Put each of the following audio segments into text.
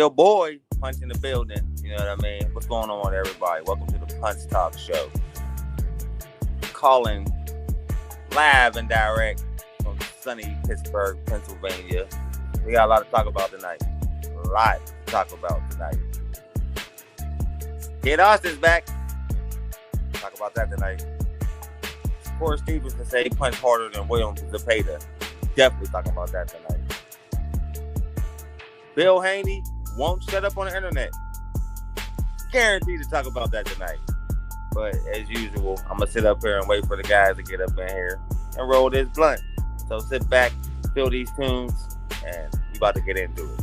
your boy, Punch in the building. You know what I mean? What's going on, everybody? Welcome to the Punch Talk Show. Calling live and direct from sunny Pittsburgh, Pennsylvania. We got a lot to talk about tonight. A lot to talk about tonight. Kid Austin's back. Talk about that tonight. Shakur Stevenson say he punched harder than William Zepeda. Definitely talking about that tonight. Bill Haney won't shut up on the internet. Guaranteed to talk about that tonight. But as usual, I'm going to sit up here and wait for the guys to get up in here and roll this blunt. So sit back, feel these tunes, and we about to get into it.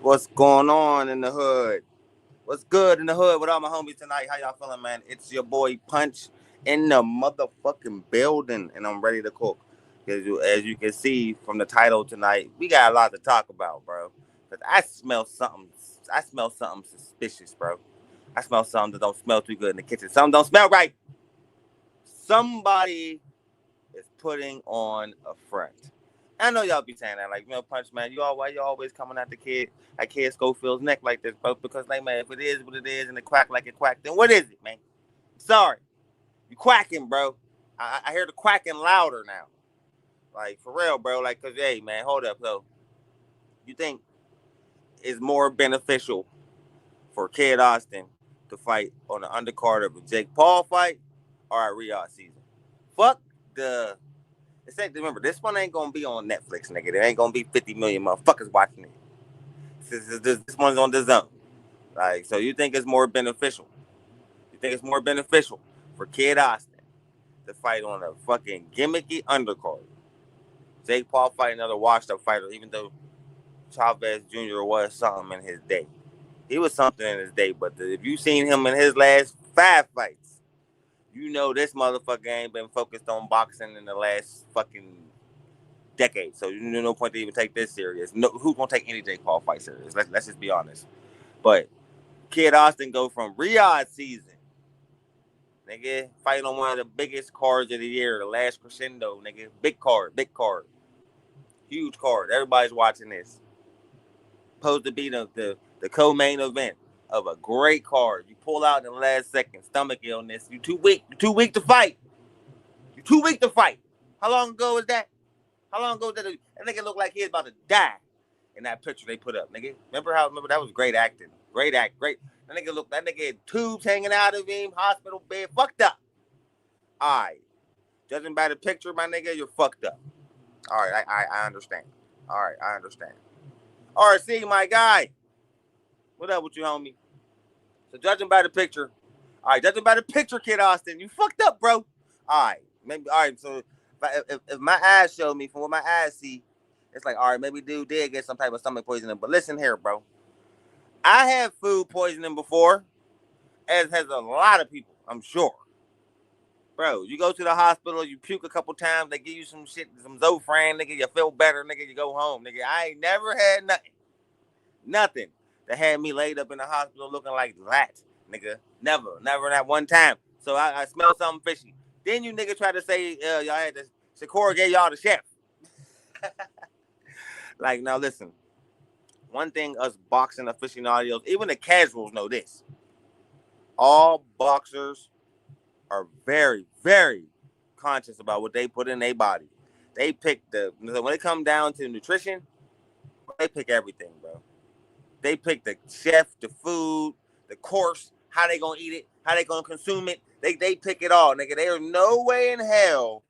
What's going on in the hood? What's good in the hood with all my homies tonight? How y'all feeling, man? It's your boy Punch in the motherfucking building, and I'm ready to cook. As you can see from the title tonight, we got a lot to talk about, bro. Cause I smell something. I smell something suspicious, bro. I smell something that don't smell too good in the kitchen. Something don't smell right. Somebody is putting on a front. I know y'all be saying that, like, Punch, man, why you always coming at the kid, at Kid Schofield's neck like this, bro? Because, like, man, if it is what it is and it quack like it quack, then what is it, man? Sorry. You quacking, bro. I hear the quacking louder now. Like, for real, bro. Like, because, hey, man, hold up. So, you think it's more beneficial for Kid Austin to fight on the undercard of a Jake Paul fight or at Riyadh season? Fuck the... Remember, this one ain't gonna be on Netflix, nigga. There ain't gonna be 50 million motherfuckers watching it. This one's on the zone. Like, so you think it's more beneficial? You think it's more beneficial for Kid Austin to fight on a fucking gimmicky undercard? Jake Paul fight another washed-up fighter, even though Chavez Jr. was something in his day. He was something in his day, but if you seen him in his last 5 fights, you know this motherfucker ain't been focused on boxing in the last fucking decade. So you know no point to even take this serious. No, who's gonna take any Jake Paul fight serious? Let's just be honest. But Kid Austin go from Riyadh season, nigga, fighting on one of the biggest cards of the year, the last crescendo, nigga. Big card. Huge card. Everybody's watching this. Supposed to be the co-main event of a great card. You pull out in the last second. Stomach illness. You too weak. You too weak to fight. You too weak to fight. How long ago was that? How long ago did that nigga look like he was about to die in that picture they put up, nigga? Remember that was great acting. Great. That nigga had tubes hanging out of him, hospital bed, fucked up. All right. Judging by the picture, my nigga, you're fucked up. All right, I understand. All right, I understand. RC, my guy. What up with you, homie? So judging by the picture, all right, judging by the picture, Kid Austin, you fucked up, bro. All right, maybe. All right, so if my eyes show me from what my eyes see, it's like, all right, maybe dude did get some type of stomach poisoning. But listen here, bro. I had food poisoning before, as has a lot of people, I'm sure. Bro, you go to the hospital, you puke a couple times, they give you some shit, some Zofran, nigga, you feel better, nigga, you go home, nigga. I ain't never had nothing that had me laid up in the hospital looking like that, nigga. Never, not one time. So I smell something fishy. Then you nigga try to say y'all had this, Shakur gave y'all the chef. Like, now listen, one thing us boxing aficionados, even the casuals know this. All boxers are very, very conscious about what they put in their body. They pick when it comes down to nutrition, they pick everything, bro. They pick the chef, the food, the course, how they gonna eat it, how they gonna consume it. They pick it all, nigga. There's no way in hell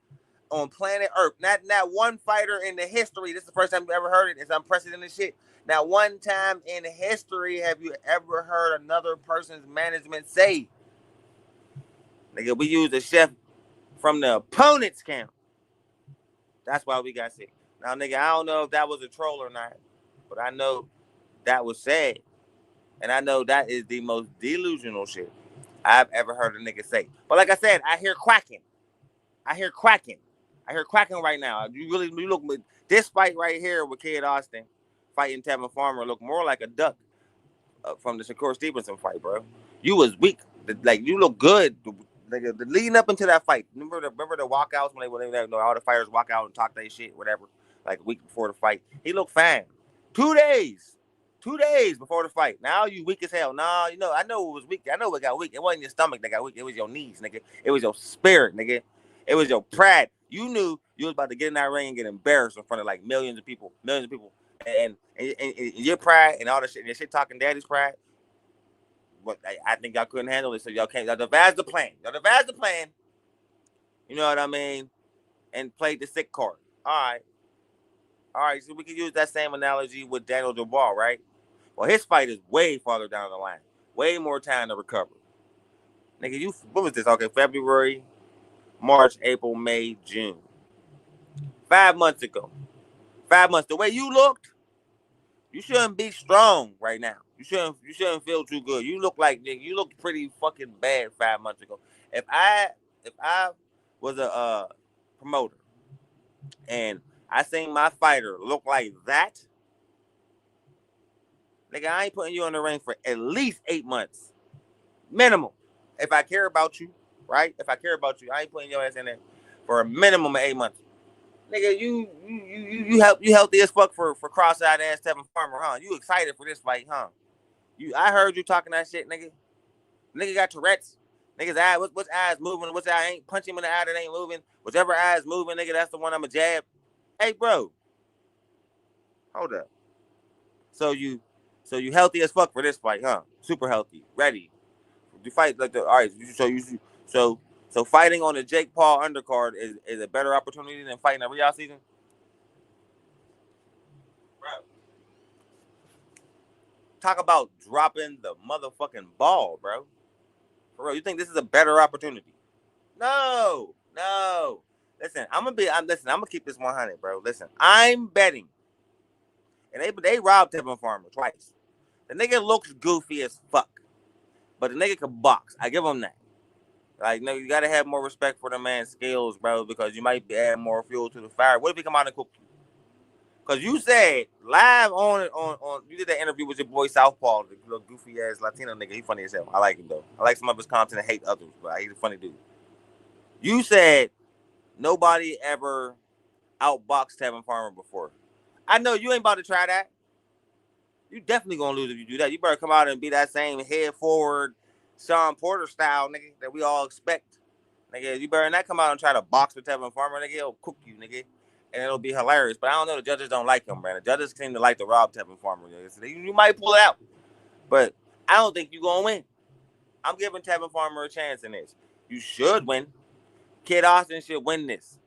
on planet Earth, not one fighter in the history, this is the first time you ever heard it, it's unprecedented shit. Not one time in history have you ever heard another person's management say, nigga, we use a chef from the opponent's camp. That's why we got sick. Now, nigga, I don't know if that was a troll or not, but I know that was said. And I know that is the most delusional shit I've ever heard a nigga say. But like I said, I hear quacking right now. You look with this fight right here with Kid Austin fighting Tevin Farmer look more like a duck from the Shakur Stevenson fight, bro. You was weak. Like, you look good. Like, leading up into that fight. Remember the walkouts when all the fighters walk out and talk their shit, whatever, like a week before the fight. He looked fine. 2 days before the fight. Now you weak as hell. Nah, I know it was weak. I know it got weak. It wasn't your stomach that got weak. It was your knees, nigga. It was your spirit, nigga. It was your pride. You knew you was about to get in that ring and get embarrassed in front of like millions of people. And your pride and all the shit, your shit talking daddy's pride. But I think y'all couldn't handle it, so y'all devised the plan. You know what I mean? And played the sick card. All right. So we can use that same analogy with Daniel Dubois, right? Well, his fight is way farther down the line. Way more time to recover. Nigga, what was this? Okay, February, March, April, May, June. 5 months ago. 5 months. The way you looked, you shouldn't be strong right now. You shouldn't feel too good. You look pretty fucking bad 5 months ago. If I was a promoter and I seen my fighter look like that, nigga, I ain't putting you in the ring for at least 8 months. Minimum. If I care about you, right? If I care about you, I ain't putting your ass in there for a minimum of 8 months. Nigga, you healthy as fuck for cross-eyed ass Tevin Farmer, huh? You excited for this fight, huh? I heard you talking that shit, nigga. Nigga got Tourette's. Nigga's eye, what's eyes moving? What's eye ain't punch him in the eye that ain't moving? Whichever eye is moving, nigga, that's the one I'ma jab. Hey, bro. Hold up. So you healthy as fuck for this fight, huh? Super healthy, ready. You fight like all right. So fighting on the Jake Paul undercard is a better opportunity than fighting a Riyadh season. Bro, talk about dropping the motherfucking ball, bro. For real, you think this is a better opportunity? No. Listen, I'm gonna keep this 100, bro. Listen, I'm betting, and they robbed Tevin Farmer twice. The nigga looks goofy as fuck, but the nigga can box. I give him that. Like, no, you gotta have more respect for the man's skills, bro, because you might be adding more fuel to the fire. What if he come out and cook you? Because you said live on you did that interview with your boy Southpaw, the little goofy ass Latino nigga. He funny as hell. I like him though. I like some of his content and hate others, but he's a funny dude. You said nobody ever outboxed Tevin Farmer before. I know you ain't about to try that. You definitely gonna lose if you do that. You better come out and be that same head forward, Sean Porter style, nigga, that we all expect. Nigga, you better not come out and try to box with Tevin Farmer, nigga. He'll cook you, nigga. And it'll be hilarious. But I don't know, the judges don't like him, man. The judges seem to like to rob Tevin Farmer. Nigga. So you might pull it out. But I don't think you're gonna win. I'm giving Tevin Farmer a chance in this. You should win. Kid Austin should win this.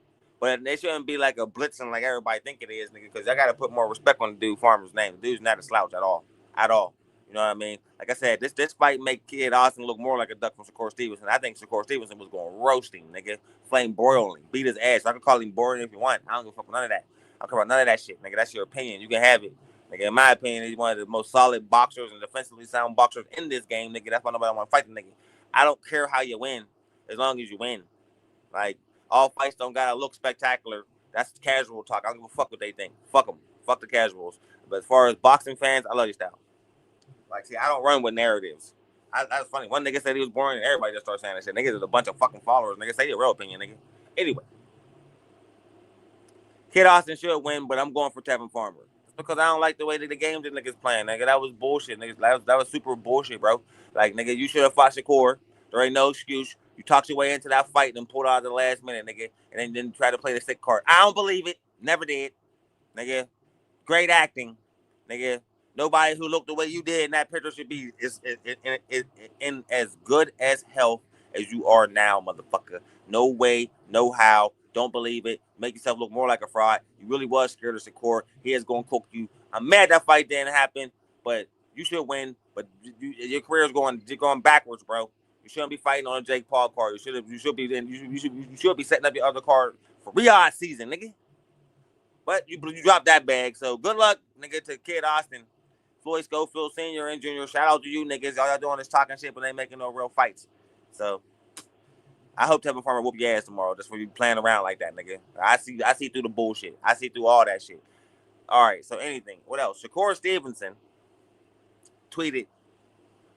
But they shouldn't be like a blitzing like everybody think it is, nigga, because I got to put more respect on the dude Farmer's name. The dude's not a slouch at all. At all. You know what I mean? Like I said, this fight make Kid Austin look more like a duck from Shakur Stevenson. I think Shakur Stevenson was going to roast him, nigga. Flame broil him. Beat his ass. I can call him boring if you want. I don't give a fuck with none of that. I don't care about none of that shit, nigga. That's your opinion. You can have it. Nigga, in my opinion, he's one of the most solid boxers and defensively sound boxers in this game, nigga. That's why nobody want to fight the nigga. I don't care how you win, as long as you win. Like, all fights don't gotta look spectacular. That's casual talk. I don't give a fuck what they think. Fuck them. Fuck the casuals. But as far as boxing fans, I love your style. Like, see, I don't run with narratives. That's funny. One nigga said he was boring, and everybody just started saying that shit. Niggas is a bunch of fucking followers. Nigga, say your real opinion, nigga. Anyway, Kid Austin should win, but I'm going for Tevin Farmer. It's because I don't like the way that the game that niggas playing, nigga. That was bullshit, niggas. That was super bullshit, bro. Like, nigga, you should have fought Shakur. There ain't no excuse. You talked your way into that fight and pulled out at the last minute, nigga, and then try to play the sick card. I don't believe it. Never did, nigga. Great acting, nigga. Nobody who looked the way you did in that picture should be in as good as health as you are now, motherfucker. No way, no how. Don't believe it. Make yourself look more like a fraud. You really was scared of Shakur. He is going to cook you. I'm mad that fight didn't happen, but you should win. But your career is going backwards, bro. You shouldn't be fighting on a Jake Paul card. You should be setting up your other card for Riyadh season, nigga. But you dropped that bag. So good luck, nigga, to Kid Austin, Floyd Schofield Sr. and Jr. Shout out to you niggas. All y'all doing is talking shit, but ain't making no real fights. So I hope Tevin Farmer whoop your ass tomorrow just for you playing around like that, nigga. I see through the bullshit. I see through all that shit. All right, so anything. What else? Shakur Stevenson tweeted,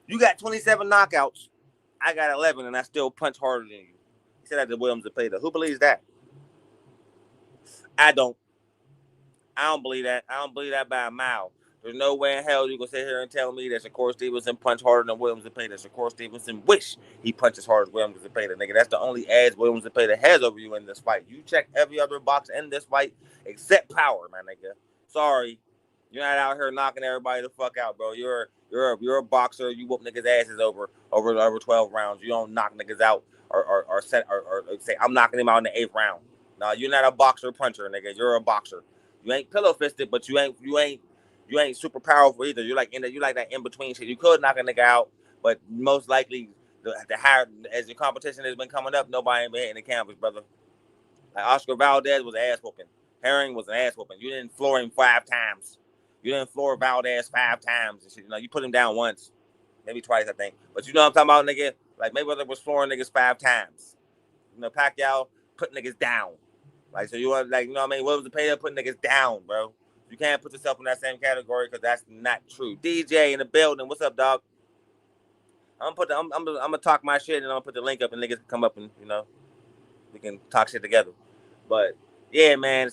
"You got 27 knockouts. I got 11, and I still punch harder than you." He said that to Williams and Payda. Who believes that? I don't. I don't believe that. I don't believe that by a mile. There's no way in hell you can sit here and tell me that Shakur Stevenson punched harder than Williams and Payda. Shakur Stevenson wish he punched as hard as Williams and Payda, nigga. That's the only edge Williams and Payda has over you in this fight. You check every other box in this fight except power, my nigga. Sorry, you're not out here knocking everybody the fuck out, bro. You're a boxer. You whoop niggas' asses over 12 rounds. You don't knock niggas out or say I'm knocking him out in the 8th round. No, you're not a boxer puncher, nigga. You're a boxer. You ain't pillow fisted, but you ain't super powerful either. You're like that in between shit. You could knock a nigga out, but most likely the higher as the competition has been coming up, nobody ain't been hitting the canvas, brother. Like Oscar Valdez was ass whooping. Herring was an ass whooping. You didn't floor him 5 times. You didn't floor Valdez 5 times and shit. You know, you put him down once, maybe twice, I think. But you know what I'm talking about, nigga? Like Mayweather was flooring niggas 5 times. You know, Pacquiao put niggas down. Like, so you want, like, you know what I mean? Williams and Payda putting niggas down, bro. You can't put yourself in that same category because that's not true. DJ in the building. What's up, dog? I'm gonna talk my shit and I'm gonna put the link up and niggas can come up and, you know, we can talk shit together. But yeah, man,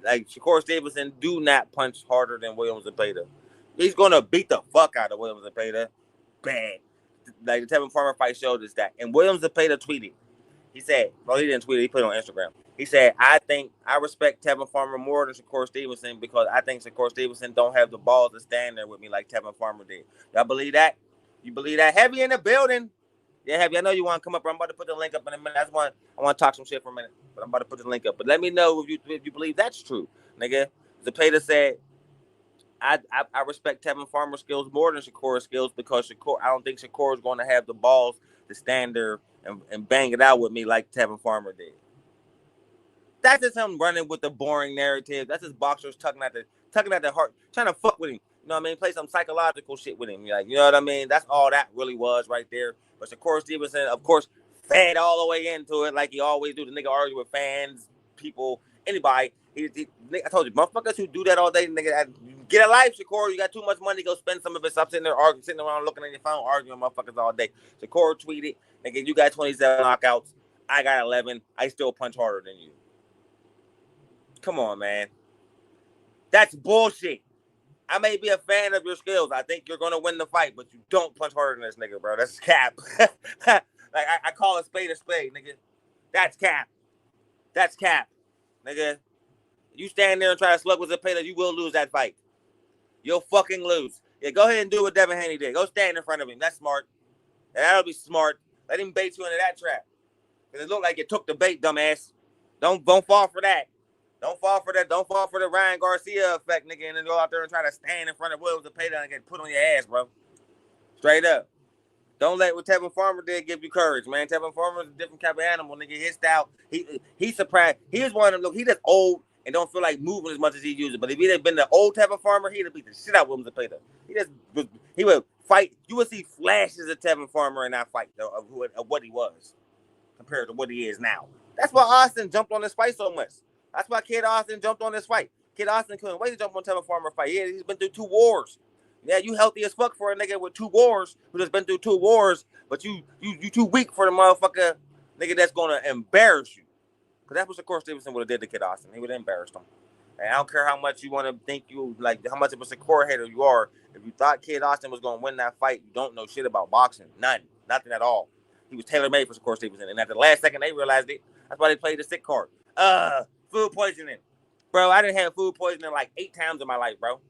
like Shakur Stevenson do not punch harder than Williams and Payda. He's gonna beat the fuck out of Williams and Payda. Bang. Like the Tevin Farmer fight showed us that. And Williams and Payda tweeted. He said, well, he didn't tweet it, he put it on Instagram. He said, I respect Tevin Farmer more than Shakur Stevenson because I think Shakur Stevenson don't have the balls to stand there with me like Tevin Farmer did. Y'all believe that? You believe that? Heavy in the building. Yeah, Heavy, I know you want to come up. I'm about to put the link up in a minute. I want to talk some shit for a minute, but I'm about to put the link up. But let me know if you believe that's true, nigga. Zapata said, I respect Tevin Farmer's skills more than Shakur's skills because I don't think Shakur is going to have the balls to stand there and bang it out with me like Tevin Farmer did. That's just him running with the boring narrative. That's his boxers tugging at the heart, trying to fuck with him. You know what I mean? Play some psychological shit with him. Like, you know what I mean? That's all that really was right there. But Shakur Stevenson, of course, fed all the way into it like he always do. The nigga argue with fans, people, anybody. I told you, motherfuckers who do that all day, nigga, get a life, Shakur. You got too much money, go spend some of it. Stop sitting there arguing, sitting around looking at your phone, arguing with motherfuckers all day. Shakur tweeted, nigga, you got 27 knockouts. I got 11. I still punch harder than you. Come on, man. That's bullshit. I may be a fan of your skills. I think you're gonna win the fight, but you don't punch harder than this nigga, bro. That's cap. Like I call a spade, nigga. That's cap. That's cap, nigga. You stand there and try to slug with Zepeda, you will lose that fight. You'll fucking lose. Yeah, go ahead and do what Devin Haney did. Go stand in front of him. That's smart. And that'll be smart. Let him bait you into that trap. Because it looked like you took the bait, dumbass. Don't fall for that. Don't fall for that. Don't fall for the Ryan Garcia effect, nigga, and then go out there and try to stand in front of Williams Zepeda and get put on your ass, bro. Straight up. Don't let what Tevin Farmer did give you courage, man. Tevin Farmer is a different type of animal, nigga. His style, he's surprised. He was one of them, look, he just old and don't feel like moving as much as he used. But if he'd have been the old Tevin Farmer, he'd have beat the shit out of Williams Zepeda. He would fight. You would see flashes of Tevin Farmer in that fight of what he was compared to what he is now. That's why Austin jumped on this fight so much. That's why Kid Austin jumped on this fight. Kid Austin couldn't wait to jump on Tevin Farmer fight. Yeah, he's been through 2 wars. Yeah, you healthy as fuck for a nigga with 2 wars who just been through 2 wars, but you too weak for the motherfucker nigga that's gonna embarrass you. Cause that's what Shakur Stevenson would have did to Kid Austin. He would have embarrassed him. And I don't care how much you want to think you like, how much of a Shakur hater you are. If you thought Kid Austin was gonna win that fight, you don't know shit about boxing. Nothing at all. He was tailor made for Shakur Stevenson, and at the last second they realized it. That's why they played the sick card. Food poisoning, bro. I didn't have food poisoning like 8 times in my life, bro.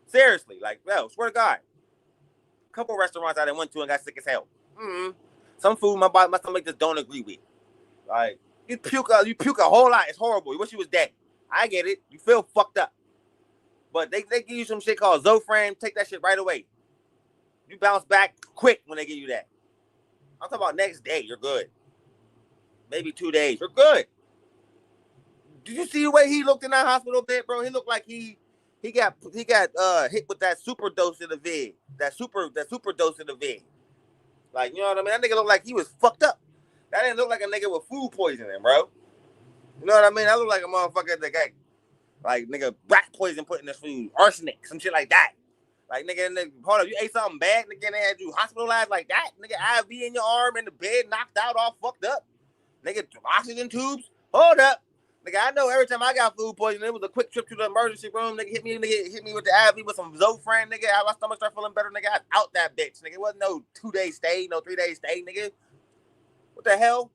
Seriously, like, yo, swear to God. A couple restaurants I done went to and got sick as hell. Some food my stomach just don't agree with. Like, you puke a whole lot. It's horrible. You wish you was dead. I get it. You feel fucked up. But they give you some shit called Zofran. Take that shit right away. You bounce back quick when they give you that. I'm talking about next day. You're good. Maybe 2 days. You're good. Did you see the way he looked in that hospital bed, bro? He looked like he got hit with that super dose of the vid. That super dose of the vid. Like, you know what I mean? That nigga looked like he was fucked up. That didn't look like a nigga with food poisoning, bro. You know what I mean? That looked like a motherfucker that got, like, nigga, rat poison put in his food. Arsenic, some shit like that. Like, nigga, hold up, you ate something bad, nigga, and they had you hospitalized like that? Nigga, IV in your arm, in the bed, knocked out, all fucked up. Nigga, oxygen tubes? Hold up. Nigga, I know every time I got food poisoning, it was a quick trip to the emergency room. Nigga, hit me with the IV with some Zofran, nigga. My stomach started feeling better, nigga. I was out that bitch, nigga. It wasn't no 2-day stay, no 3-day stay, nigga. What the hell?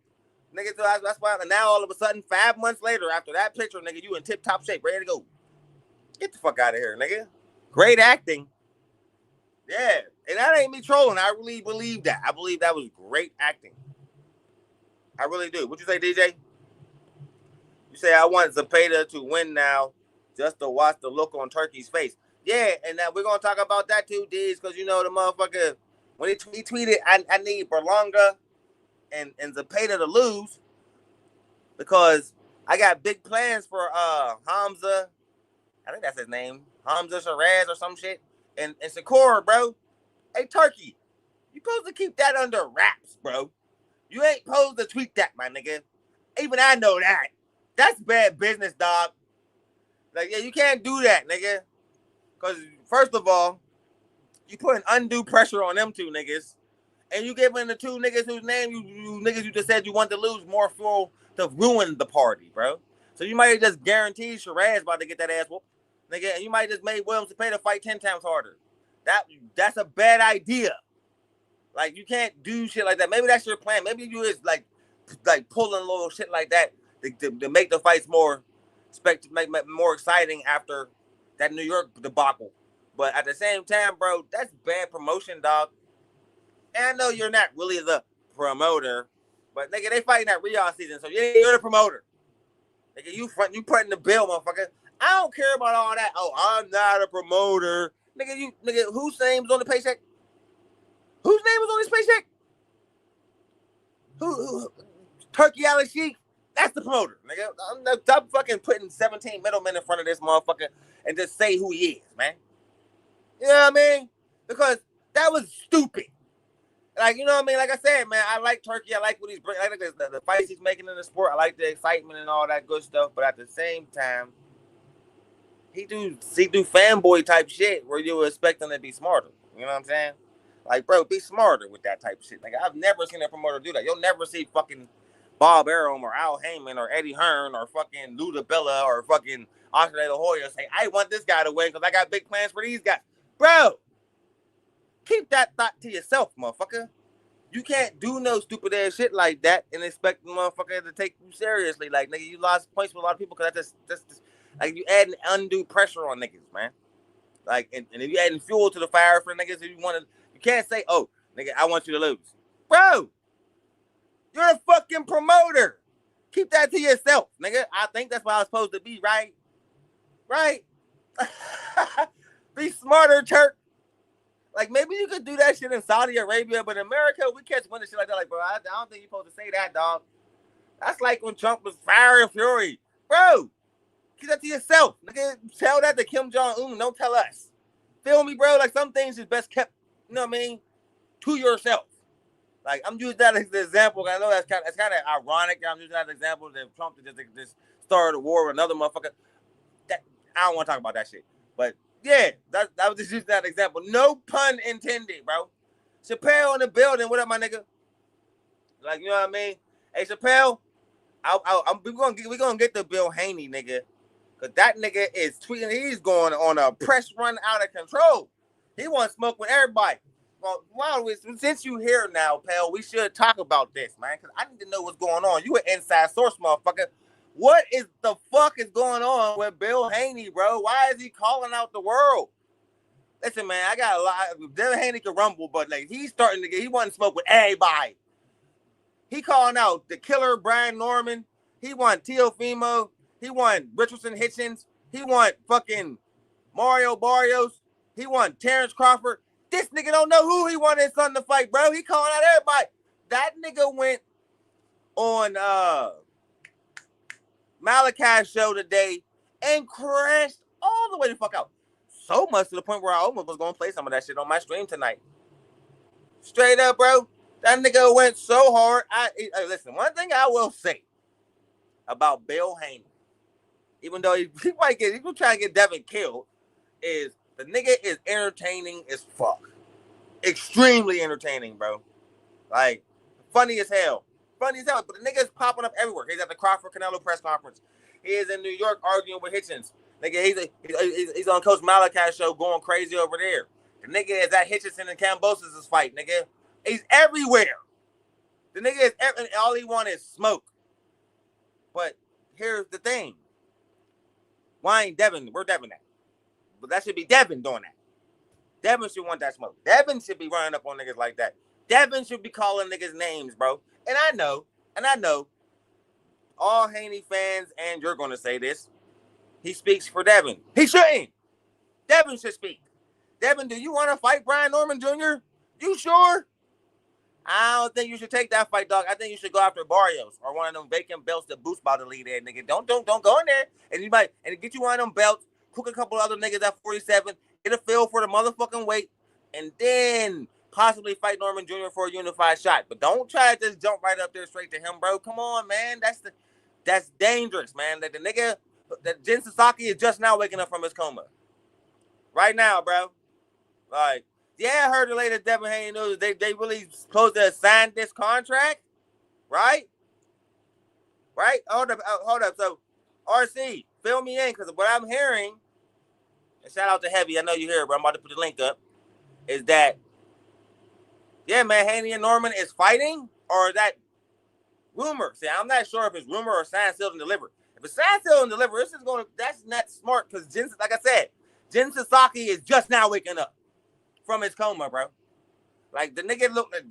Nigga, so that's why now all of a sudden, 5 months later, after that picture, nigga, you in tip-top shape, ready to go. Get the fuck out of here, nigga. Great acting. Yeah. And that ain't me trolling. I really believe that. I believe that was great acting. I really do. What you say, DJ? You say I want Zepeda to win now just to watch the look on Turkey's face. Yeah, and now we're going to talk about that too, D's, because you know the motherfucker, when he tweeted, I need Berlanga and Zepeda to lose because I got big plans for Hamza. I think that's his name. Hamza Shiraz or some shit. And Shakur, bro. Hey, Turkey, you supposed to keep that under wraps, bro. You ain't supposed to tweet that, my nigga. Even I know that. That's bad business, dog. Like, yeah, you can't do that, nigga. Because, first of all, you putting undue pressure on them 2 niggas. And you giving the 2 niggas whose name you niggas you just said you want to lose more fuel to ruin the party, bro. So you might have just guaranteed Shiraz about to get that ass whooped, nigga. And you might have just made Williams Zepeda fight 10 times harder. That's a bad idea. Like, you can't do shit like that. Maybe that's your plan. Maybe you is like pulling little shit like that to make the fights more more exciting after that New York debacle. But at the same time, bro, that's bad promotion, dog. And I know you're not really the promoter, but nigga, they fighting that Riyadh season, so you're the promoter. Nigga, you putting the bill, motherfucker. I don't care about all that. Oh, I'm not a promoter. Nigga, whose name was on the paycheck? Whose name was on this paycheck? Who Turkey Ali Sheik? That's the promoter, nigga. Stop fucking putting 17 middlemen in front of this motherfucker and just say who he is, man. You know what I mean? Because that was stupid. Like, you know what I mean? Like I said, man, I like Turkey. I like what he's bringing. I like the fights he's making in the sport. I like the excitement and all that good stuff. But at the same time, he do fanboy type shit where you expect him to be smarter. You know what I'm saying? Like, bro, be smarter with that type of shit. Like, I've never seen a promoter do that. You'll never see fucking Bob Arum or Al Heyman or Eddie Hearn or fucking Luda Bella or fucking Oscar De La Hoya say, I want this guy to win because I got big plans for these guys. Bro, keep that thought to yourself, motherfucker. You can't do no stupid ass shit like that and expect the motherfucker to take you seriously. Like, nigga, you lost points with a lot of people because that's like you adding undue pressure on niggas, man. Like, and if you adding fuel to the fire for niggas, if you can't say, oh, nigga, I want you to lose. Bro, you're a fucking promoter. Keep that to yourself, nigga. I think that's what I was supposed to be, right? Right? Be smarter, Turk. Like, maybe you could do that shit in Saudi Arabia, but in America, we catch wind of shit like that. Like, bro, I don't think you're supposed to say that, dog. That's like when Trump was fire and fury. Bro, keep that to yourself. Nigga, tell that to Kim Jong-un. Don't tell us. Feel me, bro? Like, some things is best kept, you know what I mean, to yourself. Like, I'm using that as the example. I know that's kind of ironic. I'm using that as an example that Trump just started a war with another motherfucker. That, I don't want to talk about that shit. But, yeah, that was just using that example. No pun intended, bro. Chappelle in the building. What up, my nigga? Like, you know what I mean? Hey, Chappelle, we're gonna get the Bill Haney nigga. Because that nigga is tweeting. He's going on a press run out of control. He wants smoke with everybody. Well, since you here now, pal, we should talk about this, man. Because I need to know what's going on. You an inside source, motherfucker. What is the fuck is going on with Bill Haney, bro? Why is he calling out the world? Listen, man, I got a lot. Bill Haney can rumble, but like he wanting smoke with everybody. He calling out the killer Brian Norman. He want Teofimo. He want Richardson Hitchens. He want fucking Mario Barrios. He want Terrence Crawford. This nigga don't know who he wanted his son to fight, bro. He calling out everybody. That nigga went on Malachi's show today and crashed all the way the fuck out. So much to the point where I almost was going to play some of that shit on my stream tonight. Straight up, bro. That nigga went so hard. Listen, one thing I will say about Bill Haney, even though he might get, he's trying to get Tevin killed, is the nigga is entertaining as fuck. Extremely entertaining, bro. Like, funny as hell. Funny as hell. But the nigga is popping up everywhere. He's at the Crawford Canelo press conference. He is in New York arguing with Hitchens. Nigga, he's on Coach Malachi's show going crazy over there. The nigga is at Hitchison and Cambosis' fight, nigga. He's everywhere. The nigga is all he wants is smoke. But here's the thing. Why ain't Devin? Where Devin at? But that should be Devin doing that. Devin should want that smoke. Devin should be running up on niggas like that. Devin should be calling niggas names, bro. And I know, all Haney fans, and you're going to say this, he speaks for Devin. He shouldn't. Devin should speak. Devin, do you want to fight Brian Norman Jr.? You sure? I don't think you should take that fight, dog. I think you should go after Barrios or one of them vacant belts that Boost about to lead there, nigga. Don't go in there and get you one of them belts, cook a couple other niggas at 47, get a feel for the motherfucking weight, and then possibly fight Norman Jr. for a unified shot. But don't try to just jump right up there straight to him, bro. Come on, man. That's dangerous, man. That the nigga, that Jen Sasaki is just now waking up from his coma. Right now, bro. Like, yeah, I heard the latest Devin Haney news. They really supposed to sign this contract, right? Right? Hold up. So, RC, fill me in, because what I'm hearing, and shout out to Heavy, I know you hear it, but I'm about to put the link up, is that, yeah, man, Haney and Norman is fighting, or is that rumor? See, I'm not sure if it's rumor or signed, sealed, and delivered. If it's signed, sealed, and delivered, that's not smart, because like I said, Jen Sasaki is just now waking up from his coma, bro. Like, the nigga look like,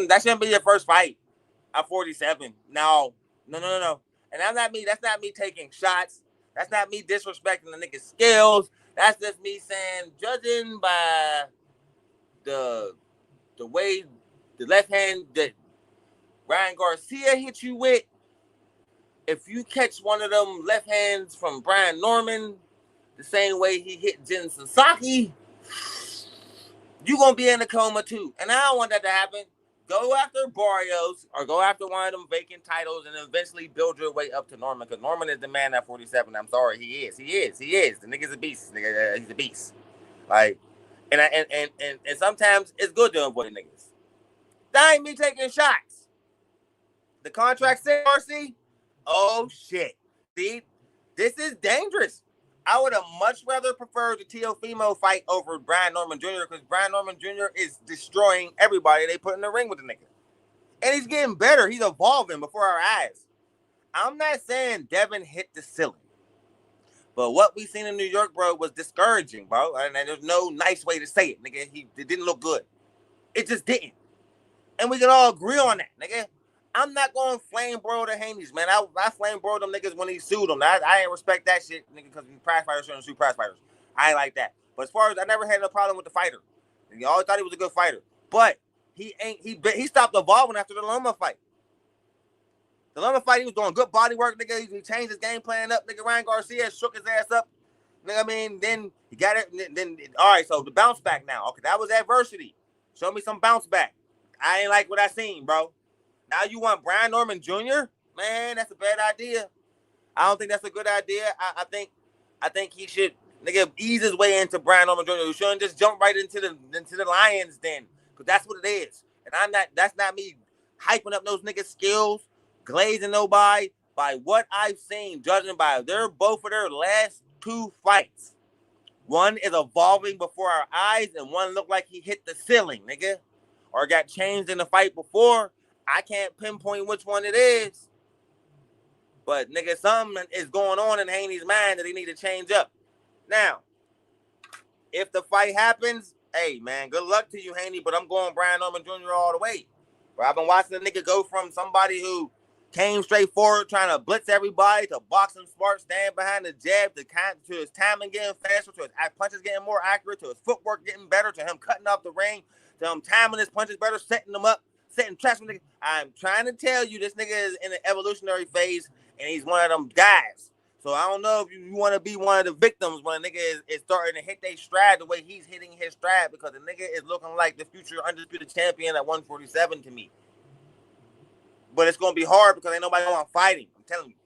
that shouldn't be your first fight at 47. No. And that's not me taking shots. That's not me disrespecting the nigga's skills. That's just me saying, judging by the way the left hand that Ryan Garcia hit you with, if you catch one of them left hands from Brian Norman, the same way he hit Jen Sasaki, you're going to be in a coma too. And I don't want that to happen. Go after Barrios or go after one of them vacant titles and eventually build your way up to Norman, because Norman is the man at 47. I'm sorry, he is. The nigga's a beast. He's a beast. Like, and sometimes it's good to avoid niggas. That ain't me taking shots. The contract said, RC, Oh shit! See, this is dangerous. I would have much rather preferred the Teofimo fight over Brian Norman Jr. because Brian Norman Jr. is destroying everybody they put in the ring with the nigga. And he's getting better. He's evolving before our eyes. I'm not saying Tevin hit the ceiling. But what we seen in New York, bro, was discouraging, bro. And there's no nice way to say it, nigga. It didn't look good. It just didn't. And we can all agree on that, nigga. I'm not going to flame broil the Haney's, man. I flame broil them niggas when he sued them. I ain't respect that shit, nigga, because prize fighters shouldn't sue prize fighters. I ain't like that. But as far as I never had a problem with the fighter. You always thought he was a good fighter. But he stopped evolving after the Loma fight. The Loma fight, he was doing good body work, nigga. He changed his game plan up, nigga. Ryan Garcia shook his ass up. Nigga, I mean, then he got it. Then all right, so the bounce back now. Okay, that was adversity. Show me some bounce back. I ain't like what I seen, bro. Now you want Brian Norman Jr.? Man, that's a bad idea. I don't think that's a good idea. I think he should, nigga, ease his way into Brian Norman Jr. You shouldn't just jump right into the Lions then, because that's what it is. And that's not me hyping up those niggas' skills, glazing nobody. By what I've seen, judging by both of their last 2 fights, one is evolving before our eyes, and one looked like he hit the ceiling, nigga, or got changed in the fight before. I can't pinpoint which one it is, but nigga, something is going on in Haney's mind that he need to change up. Now, if the fight happens, hey man, good luck to you, Haney. But I'm going Brian Norman Jr. all the way. But I've been watching the nigga go from somebody who came straight forward trying to blitz everybody to boxing smart, stand behind the jab, to his timing getting faster, to his punches getting more accurate, to his footwork getting better, to him cutting off the ring, to him timing his punches better, setting them up, setting traps. I'm trying to tell you, this nigga is in an evolutionary phase, and he's one of them guys. So I don't know if you want to be one of the victims when a nigga is starting to hit their stride the way he's hitting his stride, because the nigga is looking like the future undisputed champion at 147 to me. But it's going to be hard because ain't nobody want to fight him. I'm telling you.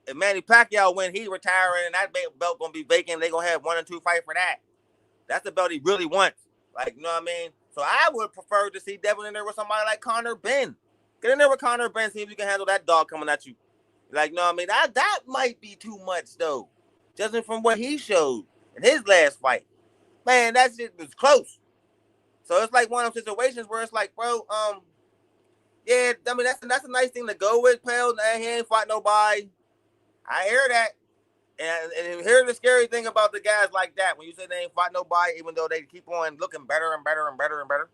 If Manny Pacquiao win, he retiring, and that belt going to be vacant. They going to have 1 or 2 fights for that. That's the belt he really wants. Like, you know what I mean? So I would prefer to see Tevin in there with somebody like Conor Benn. Get in there with Conor Benn, see if you can handle that dog coming at you. Like, you know what I mean? That might be too much, though. Judging from what he showed in his last fight. Man, that shit was close. So it's like one of those situations where it's like, bro, yeah, I mean, that's a nice thing to go with, pal. He ain't fought nobody. I hear that. And here's the scary thing about the guys like that. When you say they ain't fought nobody, even though they keep on looking better and better and better and better,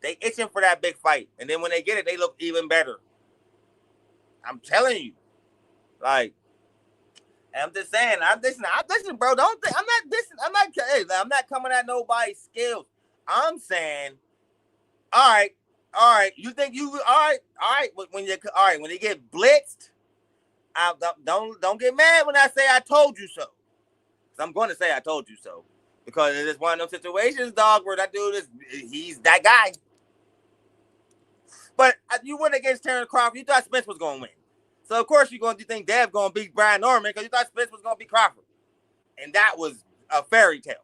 they itching for that big fight. And then when they get it, they look even better. I'm telling you. Like, I'm just saying, I'm listening, bro. Don't think I'm not dissing. I'm not coming at nobody's skills. I'm saying, all right. You think you all right? When you get blitzed, don't get mad when I say I told you so. I'm going to say I told you so, because it's one of those situations, dog, where that dude he's that guy. But you went against Terrence Crawford. You thought Spence was going to win. So, of course, you think Dev going to beat Brian Norman because you thought Spence was going to beat Crawford. And that was a fairy tale.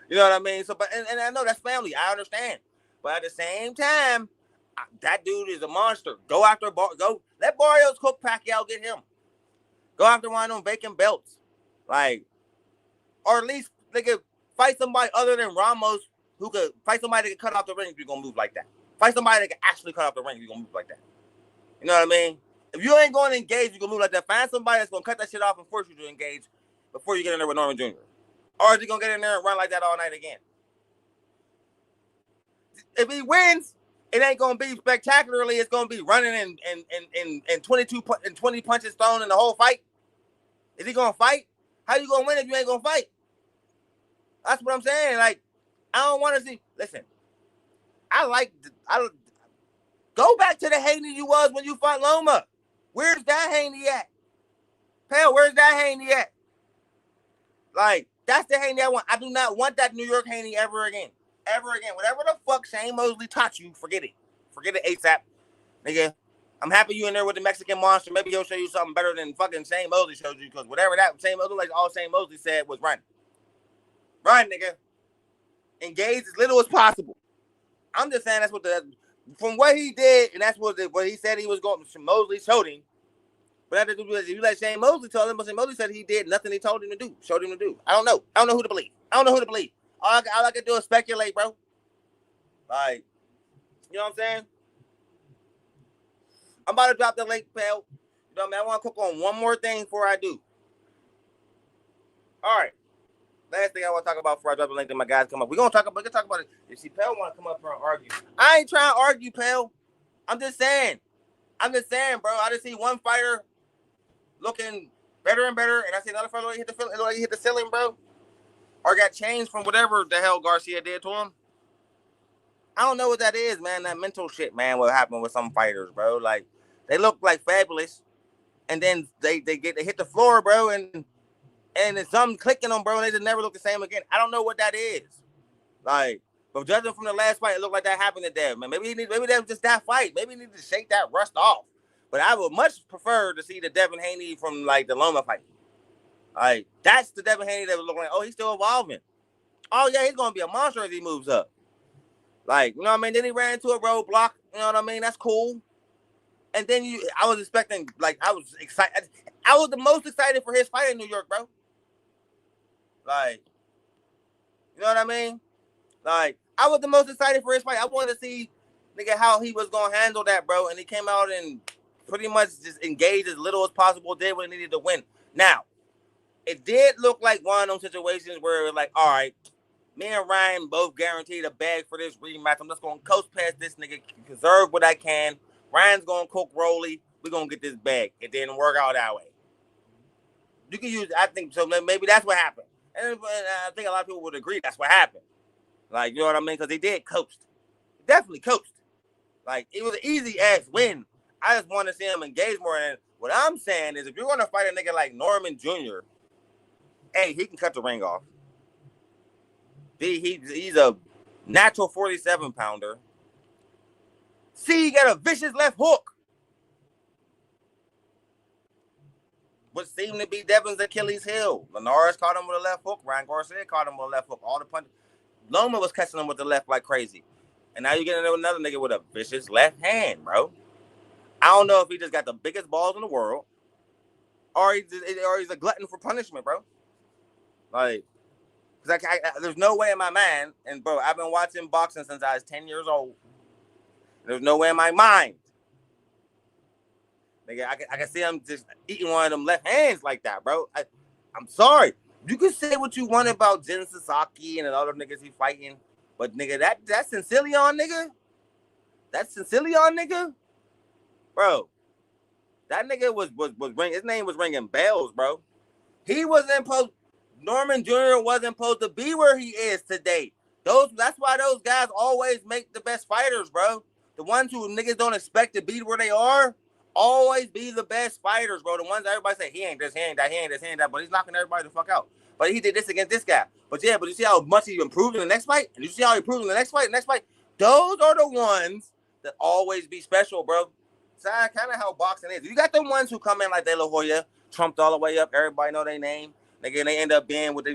You know what I mean? So, and I know that's family. I understand. But at the same time, that dude is a monster. Go after let Barrios cook Pacquiao, get him. Go after one of them vacant belts. Like, or at least they could fight somebody other than Ramos who could fight somebody that could cut off the ring if you're going to move like that. Fight somebody that can actually cut off the ring if you're going to move like that. You know what I mean? If you ain't going to engage, you're going to move like that. Find somebody that's going to cut that shit off and force you to engage before you get in there with Norman Jr. Or is he going to get in there and run like that all night again? If he wins, it ain't going to be spectacularly. It's going to be running and 20 punches thrown in the whole fight. Is he going to fight? How you going to win if you ain't going to fight? That's what I'm saying. Like, I don't want to see. Listen, go back to the Haney you was when you fought Loma. Where's that Haney at? Hell, where's that Haney at? Like, that's the Haney I want. I do not want that New York Haney ever again. Ever again. Whatever the fuck Shane Mosley taught you, forget it. Forget it ASAP. Nigga, I'm happy you in there with the Mexican monster. Maybe he'll show you something better than fucking Shane Mosley showed you, because whatever that Shane Mosley, like all Shane Mosley said was run. Run, nigga. Engage as little as possible. I'm just saying that's what from what he did, and that's what he said he was going. Mosley showed him. But if you let Shane Mosley tell him, but Shane Mosley said he did nothing he told him to do, showed him to do. I don't know. I don't know who to believe. All I can do is speculate, bro. Like, you know what I'm saying? I'm about to drop the link, pal. You know what I mean? I want to cook on one more thing before I do. All right. Last thing I want to talk about before I drop the link to my guys come up. We're going to talk about it. If she Pell want to come up here and argue. I ain't trying to argue, Pell. I'm just saying, bro. I just see one fighter looking better and better, and I see another fighter hit the ceiling, bro. Or got changed from whatever the hell Garcia did to him. I don't know what that is, man. That mental shit, man, what happened with some fighters, bro. Like, they look like fabulous, and then they hit the floor, bro, and it's something clicking on, bro, and they just never look the same again. I don't know what that is. Like, but judging from the last fight, it looked like that happened to Dev, man. Maybe that was just that fight. Maybe he needed to shake that rust off. But I would much prefer to see the Devin Haney from, like, the Loma fight. Like, that's the Devin Haney that was looking like, oh, he's still evolving. Oh, yeah, he's going to be a monster as he moves up. Like, you know what I mean? Then he ran into a roadblock. You know what I mean? That's cool. And then I was expecting, like, I was excited. I was the most excited for his fight in New York, bro. Like, you know what I mean? Like, I was the most excited for his fight. I wanted to see, nigga, how he was going to handle that, bro. And he came out and pretty much just engaged as little as possible, did what he needed to win. Now, it did look like one of those situations where it was like, all right, me and Ryan both guaranteed a bag for this rematch. I'm just going to coast past this nigga, preserve what I can. Ryan's going to cook Rolly. We're going to get this bag. It didn't work out that way. You can use, I think, so maybe that's what happened. And I think a lot of people would agree that's what happened. Like, you know what I mean? Because they did coast. Definitely coast. Like, it was an easy-ass win. I just want to see him engage more. And what I'm saying is if you're going to fight a nigga like Norman Jr., hey, he can cut the ring off. He's a natural 47-pounder. See, he got a vicious left hook. What seemed to be Devin's Achilles heel. Linares caught him with a left hook. Ryan Garcia caught him with a left hook. All the punches. Loma was catching him with the left like crazy. And now you're getting another nigga with a vicious left hand, bro. I don't know if he just got the biggest balls in the world or he's a glutton for punishment, bro. Like, there's no way in my mind, and bro, I've been watching boxing since I was 10 years old. There's no way in my mind. Nigga, I can see him just eating one of them left hands like that, bro. I'm sorry. You can say what you want about Jin Sasaki and the other niggas he fighting, but nigga, that's Sincilion, nigga. That's Sincilion, nigga. Bro, that nigga was ringing. His name was ringing bells, bro. He wasn't supposed. Norman Jr. wasn't supposed to be where he is today. That's why those guys always make the best fighters, bro. The ones who niggas don't expect to be where they are always be the best fighters, bro. The ones that everybody say, he ain't this, he ain't that, he ain't this, he ain't that, but he's knocking everybody the fuck out. But he did this against this guy. But yeah, but you see how much he improved in the next fight? And you see how he improved in the next fight? Those are the ones that always be special, bro. It's kind of how boxing is. You got the ones who come in like De La Hoya, trumped all the way up. Everybody know their name. Nigga, they end up being what they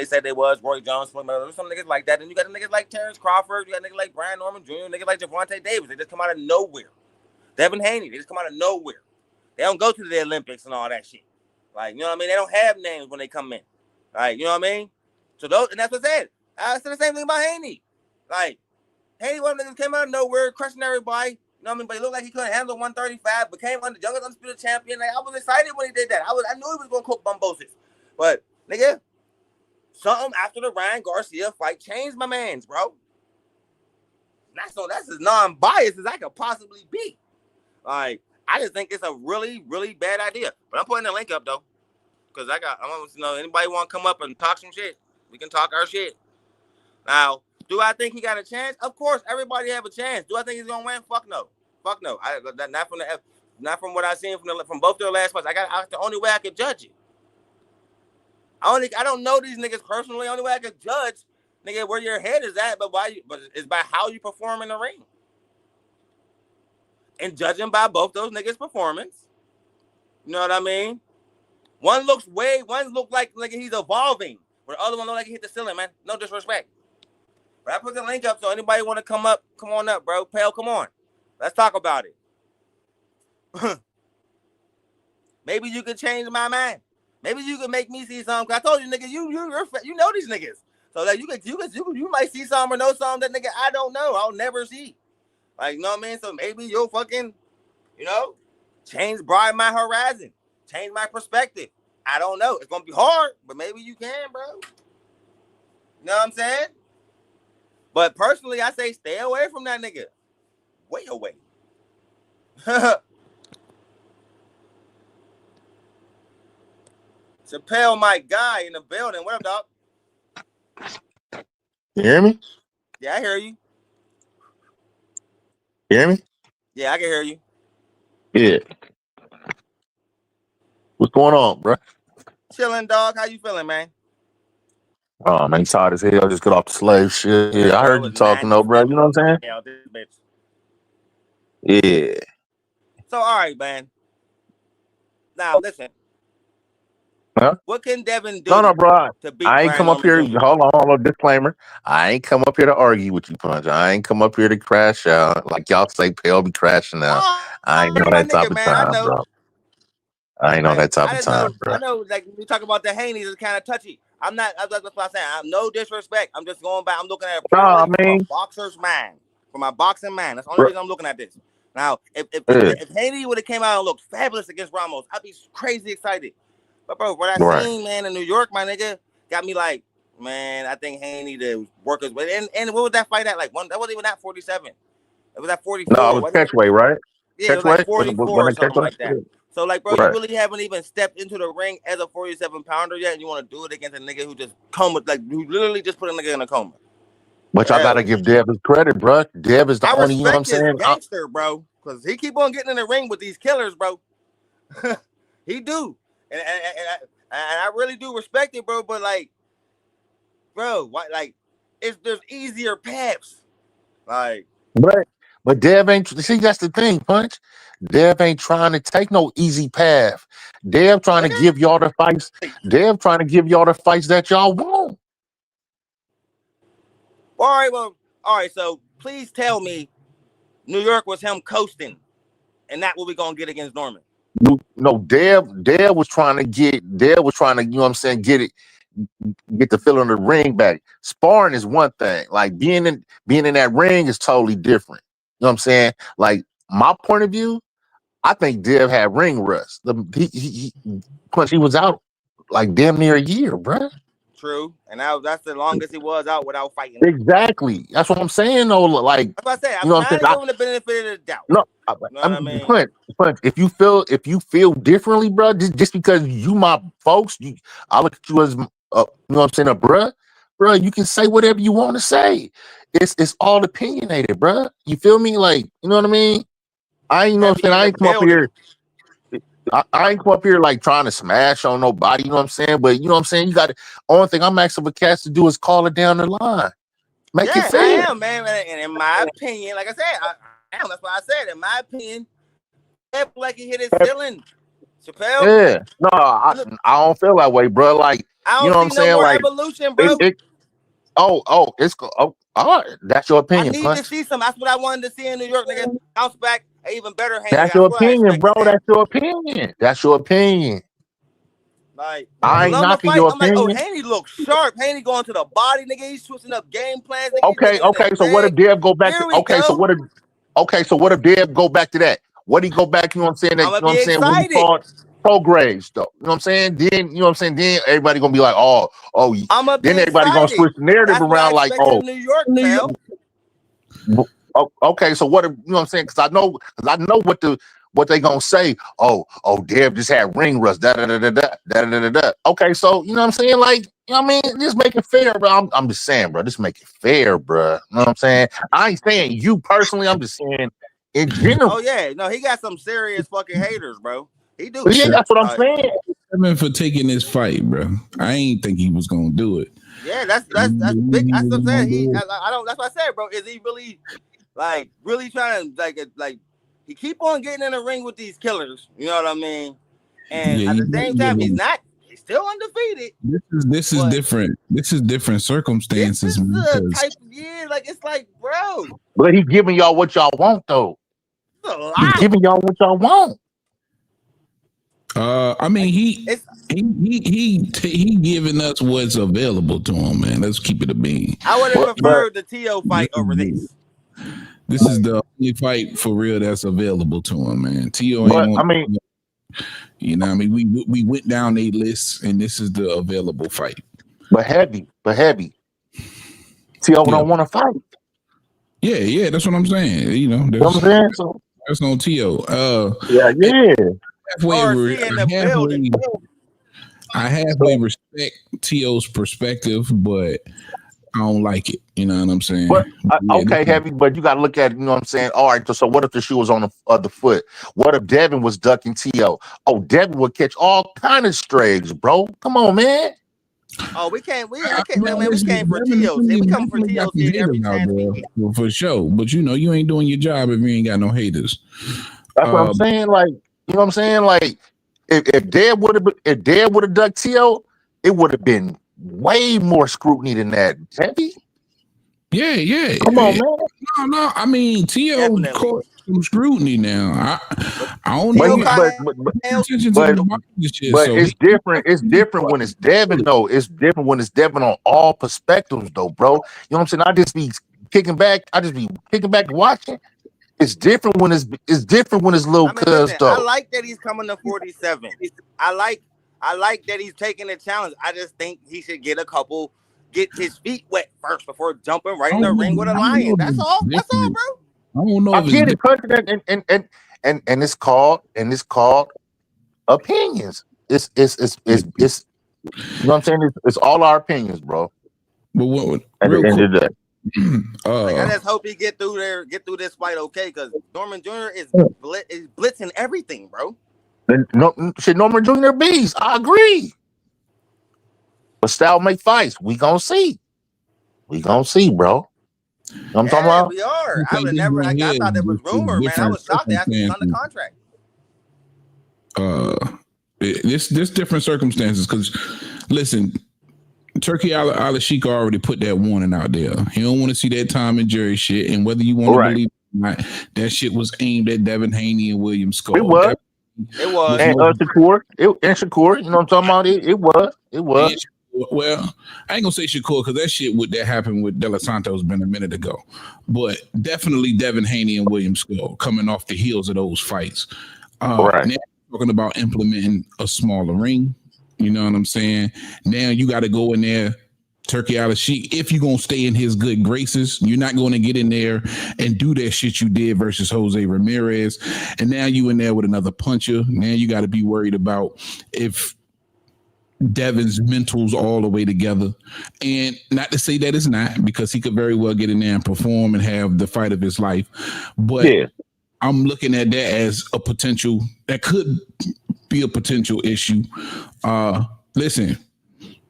said they was. Roy Jones, some niggas like that. And you got the niggas like Terrence Crawford. You got niggas like Brian Norman Jr., niggas like Javante Davis. They just come out of nowhere. Devin Haney, they just come out of nowhere. They don't go to the Olympics and all that shit. Like, you know what I mean? They don't have names when they come in. Like, you know what I mean? So those, and that's what I said. I said the same thing about Haney. Like, Haney, one of them niggas came out of nowhere, crushing everybody. You know what I mean? But he looked like he couldn't handle 135, became the youngest undisputed champion. Like, I was excited when he did that. I knew he was gonna cook bumbosis. But, nigga, something after the Ryan Garcia fight changed my mans, bro. That's as non-biased as I could possibly be. Like, I just think it's a really, really bad idea. But I'm putting the link up, though. Because anybody want to come up and talk some shit, we can talk our shit. Now, do I think he got a chance? Of course, everybody have a chance. Do I think he's going to win? Fuck no. Not from what I've seen from both their last fights. That's the only way I could judge it. I don't know these niggas personally. The only way I could judge, nigga, where your head is at, but it's by how you perform in the ring. And judging by both those niggas' performance, you know what I mean? One look like he's evolving, but the other one look like he hit the ceiling, man. No disrespect. But I put the link up, so anybody want to come up, come on up, bro. Pale, come on. Let's talk about it. Maybe you could change my mind. Maybe you could make me see something. Cause I told you, nigga, you know these niggas. So that you might see something or know something that nigga I don't know. I'll never see. Like, you know what I mean? So maybe you'll fucking, you know, broaden my horizon, change my perspective. I don't know. It's gonna be hard, but maybe you can, bro. You know what I'm saying? But personally, I say stay away from that nigga. Way away. Chappelle, my guy in the building. What up, dog? You hear me? Yeah, I hear you. You hear me? Yeah, I can hear you. Yeah. What's going on, bro? Chilling, dog. How you feeling, man? Oh, man, tired as hell. Just got off the slave shit. Yeah, I Bro, it heard you was talking though, bro. You know what I'm saying? hell, this bitch. Yeah. So, all right, man. Now, listen. Huh? What can Tevin do No, bro. to beat I ain't Brian come up Norman here. Jr.? Hold on, disclaimer. I ain't come up here to argue with you, Punch. I ain't come up here to crash out. Like y'all say, Pale be crashing out. I ain't Oh, on my that type nigga, of man. I time, know. bro. I ain't on that type of time, bro. I know, like, we talk about the Haneys is kind of touchy. That's what I'm saying. I'm no disrespect. I'm just going back. I'm looking at it purely from a boxer's mind, from my boxing mind. That's the only reason I'm looking at this. Now, if Haney would have came out and looked fabulous against Ramos, I'd be crazy excited. But, bro, what I seen, man, in New York, my nigga, got me like, man, I think Haney to work his way. And what was that fight at? Like, that wasn't even at 47. It was at 44. No, it was catchweight, right? Yeah, it was like 44 or something like that. So, like, bro, you really haven't even stepped into the ring as a 47-pounder yet, and you want to do it against a nigga who just who literally just put a nigga in a coma. But I gotta give Dev his credit, bro. Dev is the only, you know what I'm saying? Gangster, bro, because he keep on getting in the ring with these killers, bro. He do, and I really do respect it, bro. But like, bro, why? Like, there's easier paths, like. But Dev ain't, see, that's the thing, Punch. Dev ain't trying to take no easy path. Dev trying to give y'all the fights. Dev trying to give y'all the fights that y'all want. All right. So please tell me, New York was him coasting, and that's what we're gonna get against Norman. No, Dev was trying to, you know what I'm saying, get the feeling of the ring back. Sparring is one thing. Like being in that ring is totally different. You know what I'm saying? Like my point of view, I think Dev had ring rust. He was out like damn near a year, bro. True, and that's the longest he was out without fighting. Exactly. That's what I'm saying, though. Like, that's what I said. I'm not giving him the benefit of the doubt. No, you know what I mean? But if you feel differently, bro, just because you my folks, I look at you as, you know what I'm saying, a bruh, you can say whatever you want to say. It's all opinionated, bro. You feel me? Like, you know what I mean? I ain't, you know what I'm saying? I ain't come up here. I ain't come up here like trying to smash on nobody, you know what I'm saying? But you know what I'm saying? You got only thing I'm asking for cats to do is call it down the line. Make it fair. I am, man. And in my opinion, like I said, I am. That's what I said. In my opinion, like he hit his ceiling. Chappelle. Yeah. No, I don't feel that way, bro. Like, I don't you know what I'm see saying? no more Like, evolution, bro. All right. That's your opinion. I need to see some. That's what I wanted to see in New York, nigga. Bounce back, even better. That's your opinion, bro. That's your opinion. That's your opinion. Like, I ain't knocking your opinion. I'm like, oh, Haney looks sharp. Haney going to the body, nigga. He's switching up game plans. Nigga. Okay. So what if Dev go back to? Okay. So what if Dev go back to that? What he go back? You know what I'm saying? That, I'm you know what I'm saying? When he fought Progrades, though. You know what I'm saying? Then you know what I'm saying? Then everybody gonna be like, then everybody gonna switch the narrative around, like, New York, pal. Okay, so what? You know what I'm saying? Because I know what they gonna say. Dev just had ring rust. Da da da da da da da da. Okay, so you know what I'm saying? Like, you know what I mean? Just make it fair, bro. I'm just saying, bro. Just make it fair, bro. You know what I'm saying? I ain't saying you personally. I'm just saying in general. Oh yeah, no, he got some serious fucking haters, bro. He do. Yeah, that's what I'm saying. Tevin for taking this fight, bro. I ain't think he was gonna do it. Yeah, that's big. That's what I'm saying. I don't. That's what I said, bro. Is he really really trying to like he keep on getting in the ring with these killers? You know what I mean? And at the same time, he's not. He's still undefeated. This is different. This is different circumstances. This is the type of like it's like, bro. But he's giving y'all what y'all want, though. He's giving y'all what y'all want. I mean, he giving us what's available to him, man. Let's keep it a bean. I would have preferred the T.O. fight over this. This is the only fight for real that's available to him, man. T.O. ain't. I mean, you know, I mean, we went down a list, and this is the available fight. But heavy. T.O. don't want to fight. Yeah, that's what I'm saying. You know, there's no T.O. I halfway respect T.O.'s perspective, but I don't like it. You know what I'm saying? But, okay, heavy, but you got to look at it. You know what I'm saying? All right, so what if the shoe was on the other foot? What if Devin was ducking T.O.? Oh, Devin would catch all kind of strays, bro. Come on, man. Oh, we came for T.O. We come for T.O. every chance for sure. But you know, you ain't doing your job if you ain't got no haters. That's what I'm saying. Like, you know what I'm saying? Like, if Dad would have ducked T.O., it would have been way more scrutiny than that. Heavy. Yeah. Come on, man. No. I mean, T.O. caught some scrutiny now. I don't know. But it's different. It's different when it's Devin, though. It's different when it's Devin on all perspectives, though, bro. You know what I'm saying? I just be kicking back watching. It's different when it's little cuz, though. I like that he's coming to 47. I like that he's taking the challenge. I just think he should get his feet wet first before jumping right in the ring with a lion. That's all, bro. I don't know. I get it, and it's called opinions. It's you know what I'm saying? It's all our opinions, bro. But what at the end of the day. I just hope he get through this fight okay, because Norman Jr. is blitzing everything, bro. Norman Jr. beast. I agree. But style make fights. We gonna see, bro. You know what I'm talking about? We are. I thought it was rumor, man. I was shocked that he's on the contract. This different circumstances, because listen, Turkey Al-Sheikh already put that warning out there. He don't want to see that Tom and Jerry shit, and whether you want to believe it or not, that shit was aimed at Devin Haney and William Skull. It was. And Shakur. Shakur, you know what I'm talking about? It was. Well, I ain't gonna say Shakur, because that happened with De Los Santos been a minute ago. But definitely Devin Haney and William Skull coming off the heels of those fights. Now talking about implementing a smaller ring. You know what I'm saying? Now you got to go in there, Turkey Al-Sheikh. If you're going to stay in his good graces, you're not going to get in there and do that shit you did versus Jose Ramirez. And now you in there with another puncher. Now you got to be worried about if Devin's mental's all the way together. And not to say that it's not, because he could very well get in there and perform and have the fight of his life. But I'm looking at that as a potential, that could be a potential issue. Listen,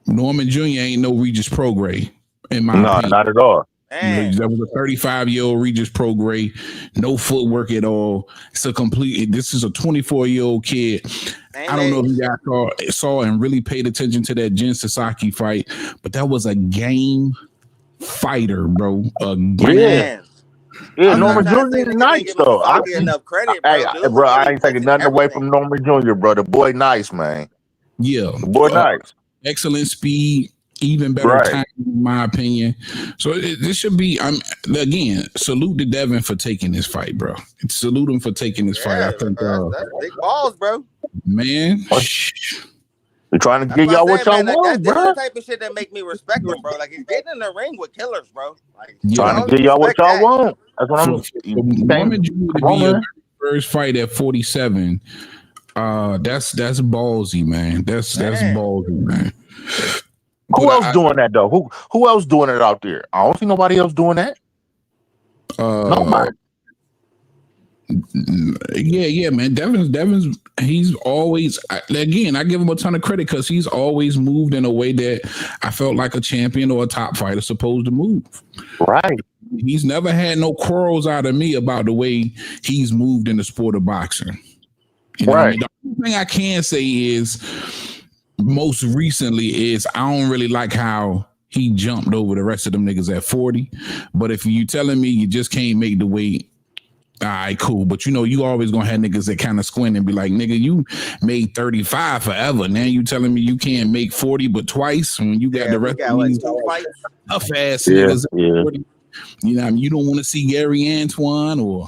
Norman Jr. ain't no Regis Prograis, in my opinion. Not at all. That was a 35-year-old Regis Prograis, no footwork at all. This is a 24-year-old kid. I don't know if you guys saw and really paid attention to that Jin Sasaki fight, but that was a game fighter, bro. Yeah, Norman Jr. is nice, though. I enough credit, bro. I ain't taking nothing away from Norman Jr., bro. The boy nice, man. Yeah. The boy nice. Excellent speed, even better time, in my opinion. So this should be, again, salute to Devin for taking this fight, bro. Salute him for taking this fight. I think that's big balls, bro. Man. We're trying to give y'all what y'all want, bro. That's the type of shit that make me respect him, bro. Like, he's getting in the ring with killers, bro. Like, trying to give y'all what y'all want. That's what I'm saying. First fight at 47. That's ballsy, man. That's ballsy, man. Who else doing that, though? Who else doing it out there? I don't see nobody else doing that. Nobody. Yeah, man. Devin's he's always, again, I give him a ton of credit because he's always moved in a way that I felt like a champion or a top fighter supposed to move. Right. He's never had no quarrels out of me about the way he's moved in the sport of boxing. You know what I mean? The only thing I can say is most recently is I don't really like how he jumped over the rest of them niggas at 40. But if you telling me you just can't make the weight, all right, cool. But you always gonna have niggas that kind of squint and be like, nigga, you made 35 forever. Now you telling me you can't make 40 but twice when you got the rest of these tough ass niggas. Yeah. You don't want to see Gary Antoine, or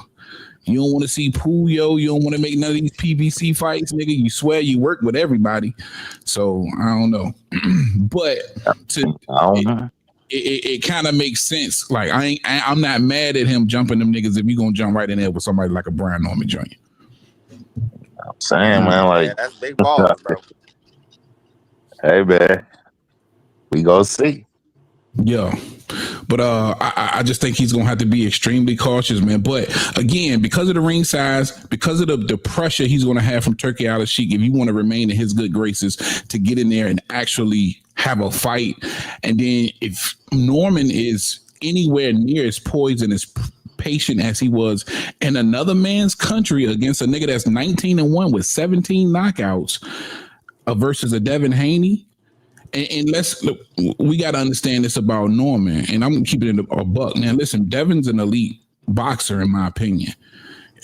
you don't want to see Puyo. You don't want to make none of these PBC fights, nigga. You swear you work with everybody. So I don't know. But it kind of makes sense. Like I'm not mad at him jumping them niggas if you gonna jump right in there with somebody like a Brian Norman Jr. I'm saying, man, like that's big balls, bro. Hey, man, we gonna see. Yeah. But I just think he's gonna have to be extremely cautious, man. But again, because of the ring size, because of the pressure he's gonna have from Turkey Al-Sheikh, if you want to remain in his good graces, to get in there and actually have a fight, and then if Norman is anywhere near as poised and as patient as he was in another man's country against a nigga that's 19-1 with 17 knockouts versus a Devin Haney. And let's look, we got to understand this about Norman, and I'm keeping it a buck. Now, listen, Devin's an elite boxer, in my opinion,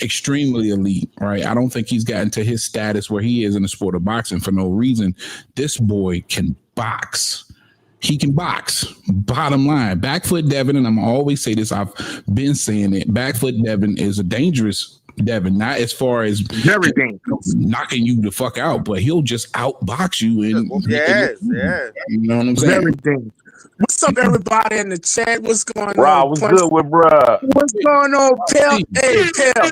extremely elite, right? I don't think he's gotten to his status where he is in the sport of boxing for no reason. This boy can box. He can box. Bottom line, backfoot Devin, and I'm always say this, I've been saying it, backfoot Devin is a dangerous Devin, not as far as very dangerous, knocking you the fuck out, but he'll just outbox you. And yes. You know what I'm saying? Very dangerous. What's up, everybody in the chat? What's going on? Rob, what's good with bruh? What's going on, Pell? Hey, Pell.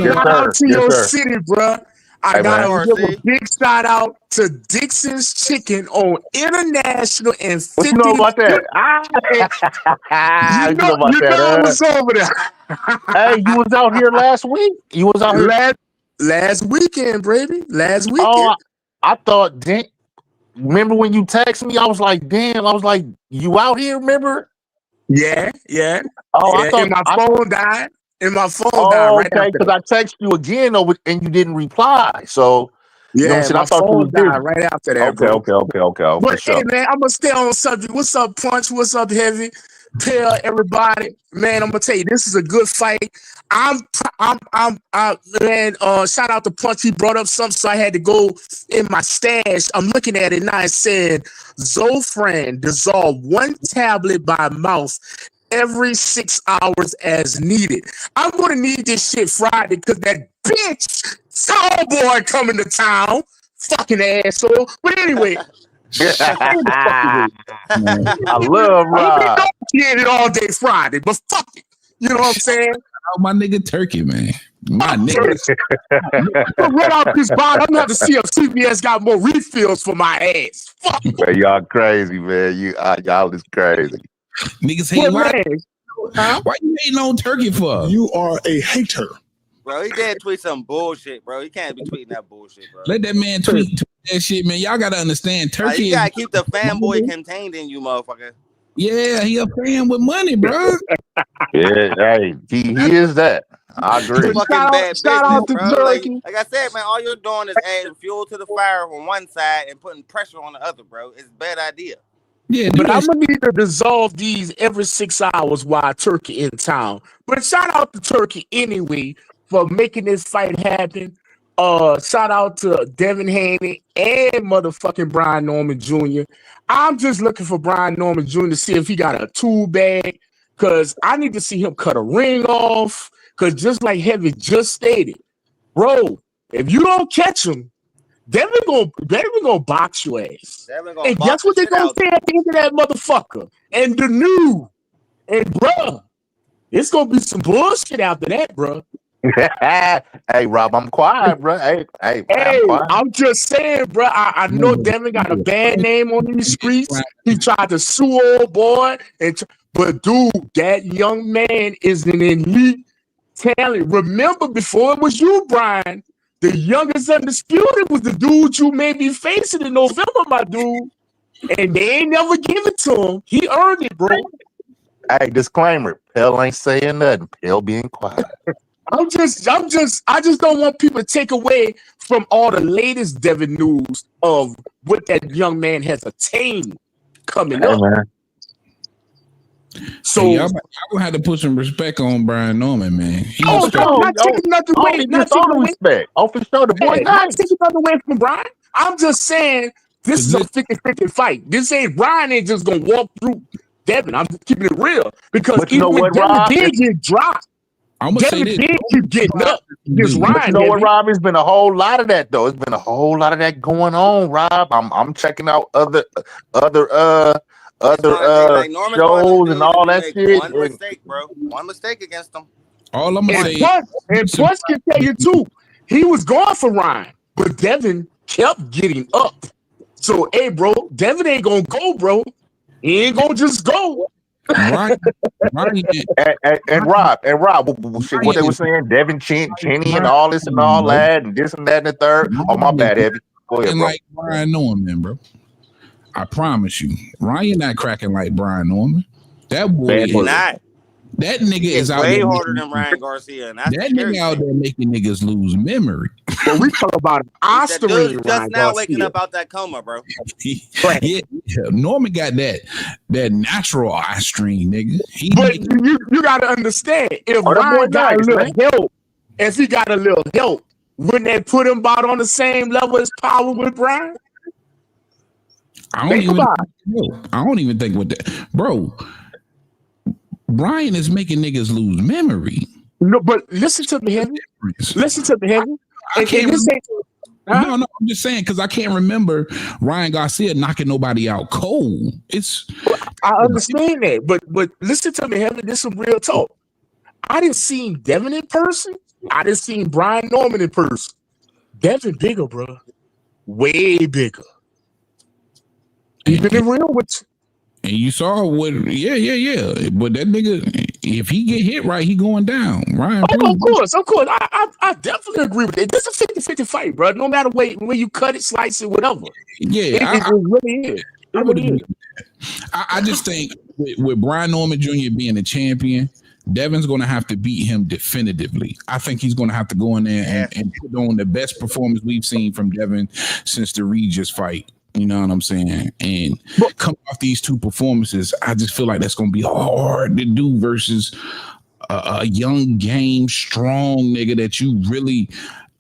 Shout out to your city, bruh. I gotta give a big shout out to Dixon's Chicken on International and 50. What you know about that? You know I was over there. Hey, you was out here last week? You was out here last weekend, baby. Last weekend. Oh, I thought, remember when you texted me? I was like, damn. I was like, you out here, remember? Yeah. Oh, yeah. I thought my phone died. And my phone died right okay, because I texted you again and you didn't reply. So yeah, you know what I'm saying? my I thought phone you died right after that. Okay. But hey, man, I'm gonna stay on subject. What's up, Punch? What's up, Heavy? Tell everybody, man. I'm gonna tell you, this is a good fight. Man. Shout out to Punch. He brought up something, so I had to go in my stash. I'm looking at it now. It said Zofran dissolve 1 tablet by mouth every 6 hours as needed. I'm gonna need this shit Friday because that bitch tall boy coming to town. Fucking asshole. But anyway. I love Rob. I'm it all day Friday, but fuck it. You know what I'm saying? Oh, my nigga Turkey, man. My nigga. Run out this bottle. I'm gonna have to see if CBS got more refills for my ass. Fuck. Man, y'all crazy, man. Y'all is crazy. Niggas hate why you hating on Turkey for? You are a hater. Bro, he did tweet some bullshit, bro. He can't be tweeting that bullshit, bro. Let that man tweet that shit, man. Y'all gotta understand Turkey. You gotta keep the fanboy contained in you, motherfucker. Yeah, he a fan with money, bro. Yeah, hey, he is that. I agree. Shout out to Turkey. Like I said, man, all you're doing is adding fuel to the fire on one side and putting pressure on the other, bro. It's a bad idea. Yeah, but I'm gonna need to dissolve these every 6 hours while Turkey in town. But shout out to Turkey anyway for making this fight happen. Shout out to Devin Haney and motherfucking Brian Norman Jr. I'm just looking for Brian Norman Jr. to see if he got a tool bag, because I need to see him cut a ring off. Because just like Heavy just stated, bro, if you don't catch him, Devin gonna box your ass. And guess what they gonna say at the end of that motherfucker? And the new. And bruh, it's gonna be some bullshit after that, bruh. Hey, Rob, I'm quiet, bro. Hey, I'm just saying, bro. I know Devin got a bad name on these streets. He tried to sue old boy, but dude, that young man is an elite talent. Remember, before it was you, Brian, the youngest undisputed was the dude you may be facing in November, my dude. And they ain't never give it to him. He earned it, bro. Hey, disclaimer: Pell ain't saying nothing. Pell being quiet. I just don't want people to take away from all the latest Devin news of what that young man has attained coming up. Man. So hey, y'all gonna have to put some respect on Brian Norman, man. not taking nothing away. Not taking away. Respect. Oh, for sure. The boy Not taking nothing away from Brian. I'm just saying this is a 50-50 fight. This ain't Brian ain't just gonna walk through Devin. I'm just keeping it real because even when Devin did get dropped, I'm gonna say Devin did keep getting up. This Ryan, you know what, Rob? It's been a whole lot of that though. It's been a whole lot of that going on, Rob. I'm checking out other like shows and all that shit. One mistake, bro. One mistake against them. All I'm gonna say and Punch can tell you too. He was going for Ryan, but Devin kept getting up. So, hey, bro, Devin ain't gonna go, bro. He ain't gonna just go. Right. And Rob, what they were saying, Devin Cheney and all this and all that, and this and that and the third. Oh, my bad, Heavy. Go ahead, bro. Like Brian Norman, bro. I promise you, Ryan not cracking like Brian Norman. That boy is not. That nigga is out way there harder than Ryan Garcia, and that's that nigga out there making niggas lose memory. But we talk about Oscar just now waking up out that coma, bro. Yeah, Norman got that natural eye strain, nigga. But you gotta understand, if Ryan got a little help, if he got a little help, wouldn't that put him about on the same level as Power with Brian? I don't even think with that, bro. Brian is making niggas lose memory. No, but listen to me, Henry. Listen to me, Henry. No, I'm just saying because I can't remember Ryan Garcia knocking nobody out cold. I understand that, but listen to me, Henry. This is some real talk. I didn't see Devin in person. I didn't see Brian Norman in person. Devin bigger, bro. Way bigger. Keeping it real with you. And you saw what, yeah. But that nigga, if he get hit right, he going down. Ryan, of course. I definitely agree with it. This is a 50-50 fight, bro. No matter when you cut it, slice it, whatever. Yeah, it really is. It really is. I just think with Brian Norman Jr. being the champion, Devin's going to have to beat him definitively. I think he's going to have to go in there and put on the best performance we've seen from Devin since the Regis fight. You know what I'm saying? And coming off these two performances, I just feel like that's going to be hard to do versus a young, game, strong nigga that you really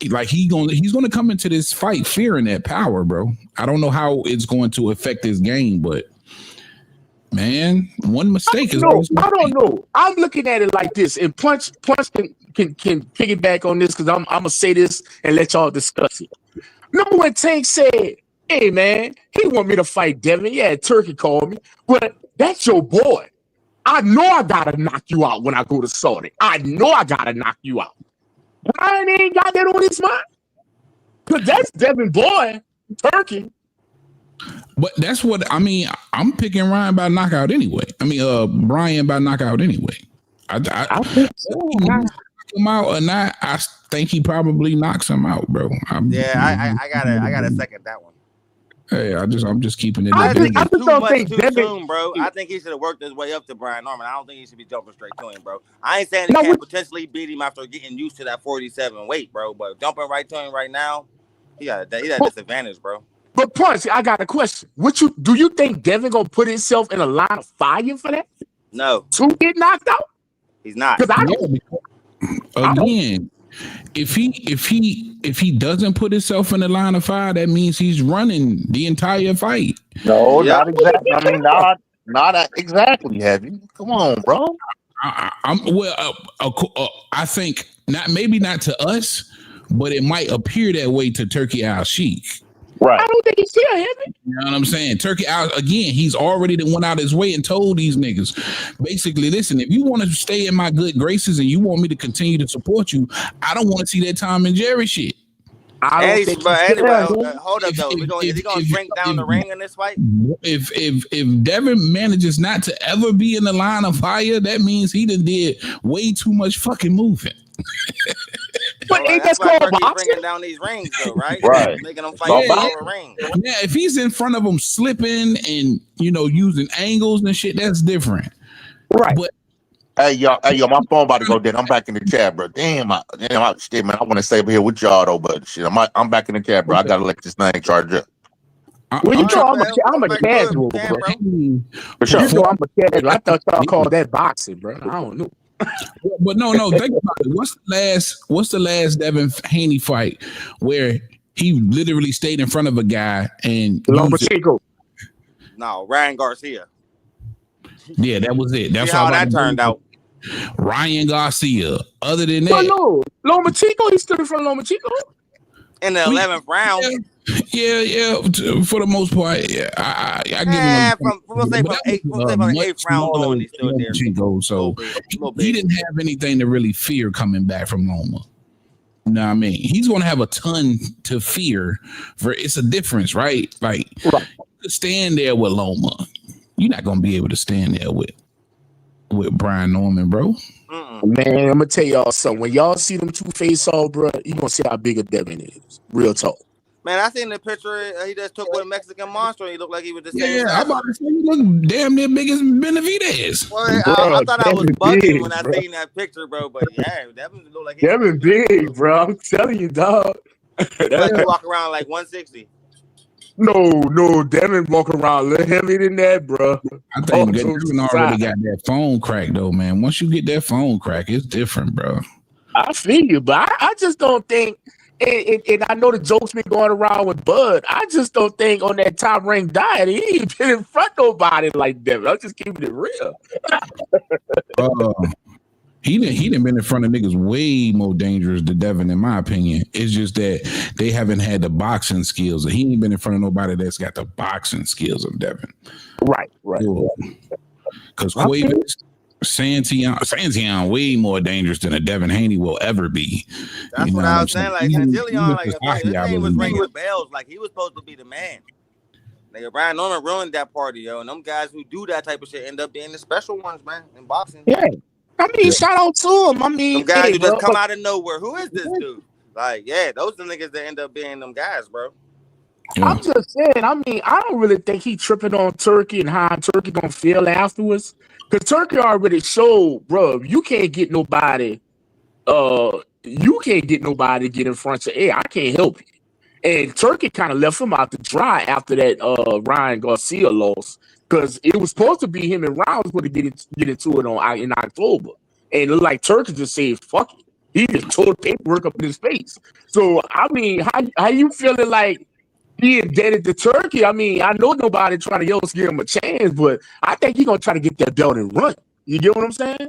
like. He's going to come into this fight fearing that power, bro. I don't know how it's going to affect his game, but man, one mistake is. I don't know. I'm looking at it like this, and Punch can piggyback on this because I'm gonna say this and let y'all discuss it. Remember when Tank said, hey, man, he want me to fight Devin. Yeah, Turkey called me. But that's your boy. I know I got to knock you out when I go to Saudi. I know I got to knock you out. Brian ain't got that on his mind. Because that's Devin boy, Turkey. But that's what, I mean, I'm picking Ryan by knockout anyway. I mean, Brian by knockout anyway. I think so. Knock him out or not, I think he probably knocks him out, bro. I gotta second that one. Hey, I'm just keeping it. I think it's too much too soon, bro. I think he should have worked his way up to Brian Norman. I don't think he should be jumping straight to him, bro. I ain't saying he can't potentially beat him after getting used to that 47 weight, bro. But jumping right to him right now, he got a disadvantage, bro. But Punch, I got a question. Do you think Devin gonna put himself in a line of fire for that? No. To get knocked out? He's not. Again, if he doesn't put himself in the line of fire, that means he's running the entire fight. No, not exactly. I mean, not exactly. Heavy. Come on, bro. I think maybe not to us, but it might appear that way to Turkey Al Sheikh. Right. I don't think he's still heavy. You know what I'm saying? Turkey out again. He's already went out his way and told these niggas, basically, listen, if you want to stay in my good graces and you want me to continue to support you, I don't want to see that Tom and Jerry shit. Hold up though. Is he gonna shrink down the ring in this fight? If Devin manages not to ever be in the line of fire, that means he done did way too much fucking moving. But ain't that called boxing? Bringing down these rings, though, right? Right. Making them fight for a ring. Yeah, if he's in front of them slipping and using angles and shit, that's different. Right. But Hey yo, my phone about to go dead. I'm back in the chat, bro. Shit, man. I want to stay over here with y'all though, but shit, I'm back in the chat, bro. I gotta let this thing charge up. Well, you I'm know, trying I'm a Like, casual, good, bro. For You sure. know, I'm a casual. I thought y'all called that boxing, bro. I don't know. But no, think about it. What's the last Devin Haney fight where he literally stayed in front of a guy and used it? Lomachenko. No, Ryan Garcia. Yeah, that was it. That's See how that turned out. Ryan Garcia. Other than Well, that, no, Lomachenko. He stood in front of Lomachenko. In the 11th round. Yeah. For the most part, yeah, I give him. We'll say from the 8th round on, he stood there. So he didn't have anything to really fear coming back from Loma. You know what I mean? He's going to have a ton to fear. It's a difference, right? Like, to stand there with Loma, you're not going to be able to stand there with Brian Norman, bro. Man, I'm gonna tell y'all something. When y'all see them two face off, bro, you gonna see how big a Devin is. Real talk. Man, I seen the picture he just took with a Mexican monster. He looked like he was the same. Yeah, I'm about to say he look damn near big as Benavidez. Well, I thought I was bugging when I seen that picture, bro. But yeah, Devin look like Devin big, bro. I'm telling you, dog. Like he walk around like 160. No, Devin walk around a little heavier than that, bro. I think Devin already got that phone crack, though, man. Once you get that phone crack, it's different, bro. I feel you, but I just don't think, and I know the joke's been going around with Bud. I just don't think on that top ranked diet, he ain't been in front of nobody like Devin. I'm just keeping it real. He done been in front of niggas way more dangerous than Devin, in my opinion. It's just that they haven't had the boxing skills. He ain't been in front of nobody that's got the boxing skills of Devin. Right. Because Cuevas, Santillan way more dangerous than a Devin Haney will ever be. That's what I was saying. Like Santillan, like his name was ringing bells. Like he was supposed to be the man. Nigga, Brian Norman ruined that party, yo. And them guys who do that type of shit end up being the special ones, man, in boxing. Yeah. I mean, shout out to him. I mean, some guys who just come out of nowhere. Who is this dude? Like, yeah, those are the niggas that end up being them guys, bro. Yeah. I'm just saying. I mean, I don't really think he tripping on Turkey and how Turkey gonna feel afterwards. Because Turkey already showed, bro, you can't get nobody. You can't get nobody to get in front of. Hey, I can't help you. And Turkey kind of left him out to dry after that Ryan Garcia loss. Because it was supposed to be him and Rounds going to get into it in October. And it looked like Turkey just said, fuck it. He just tore the paperwork up in his face. So, I mean, how you feeling like he indebted to Turkey? I mean, I know nobody trying to else give him a chance, but I think he's going to try to get that belt and run. You get what I'm saying?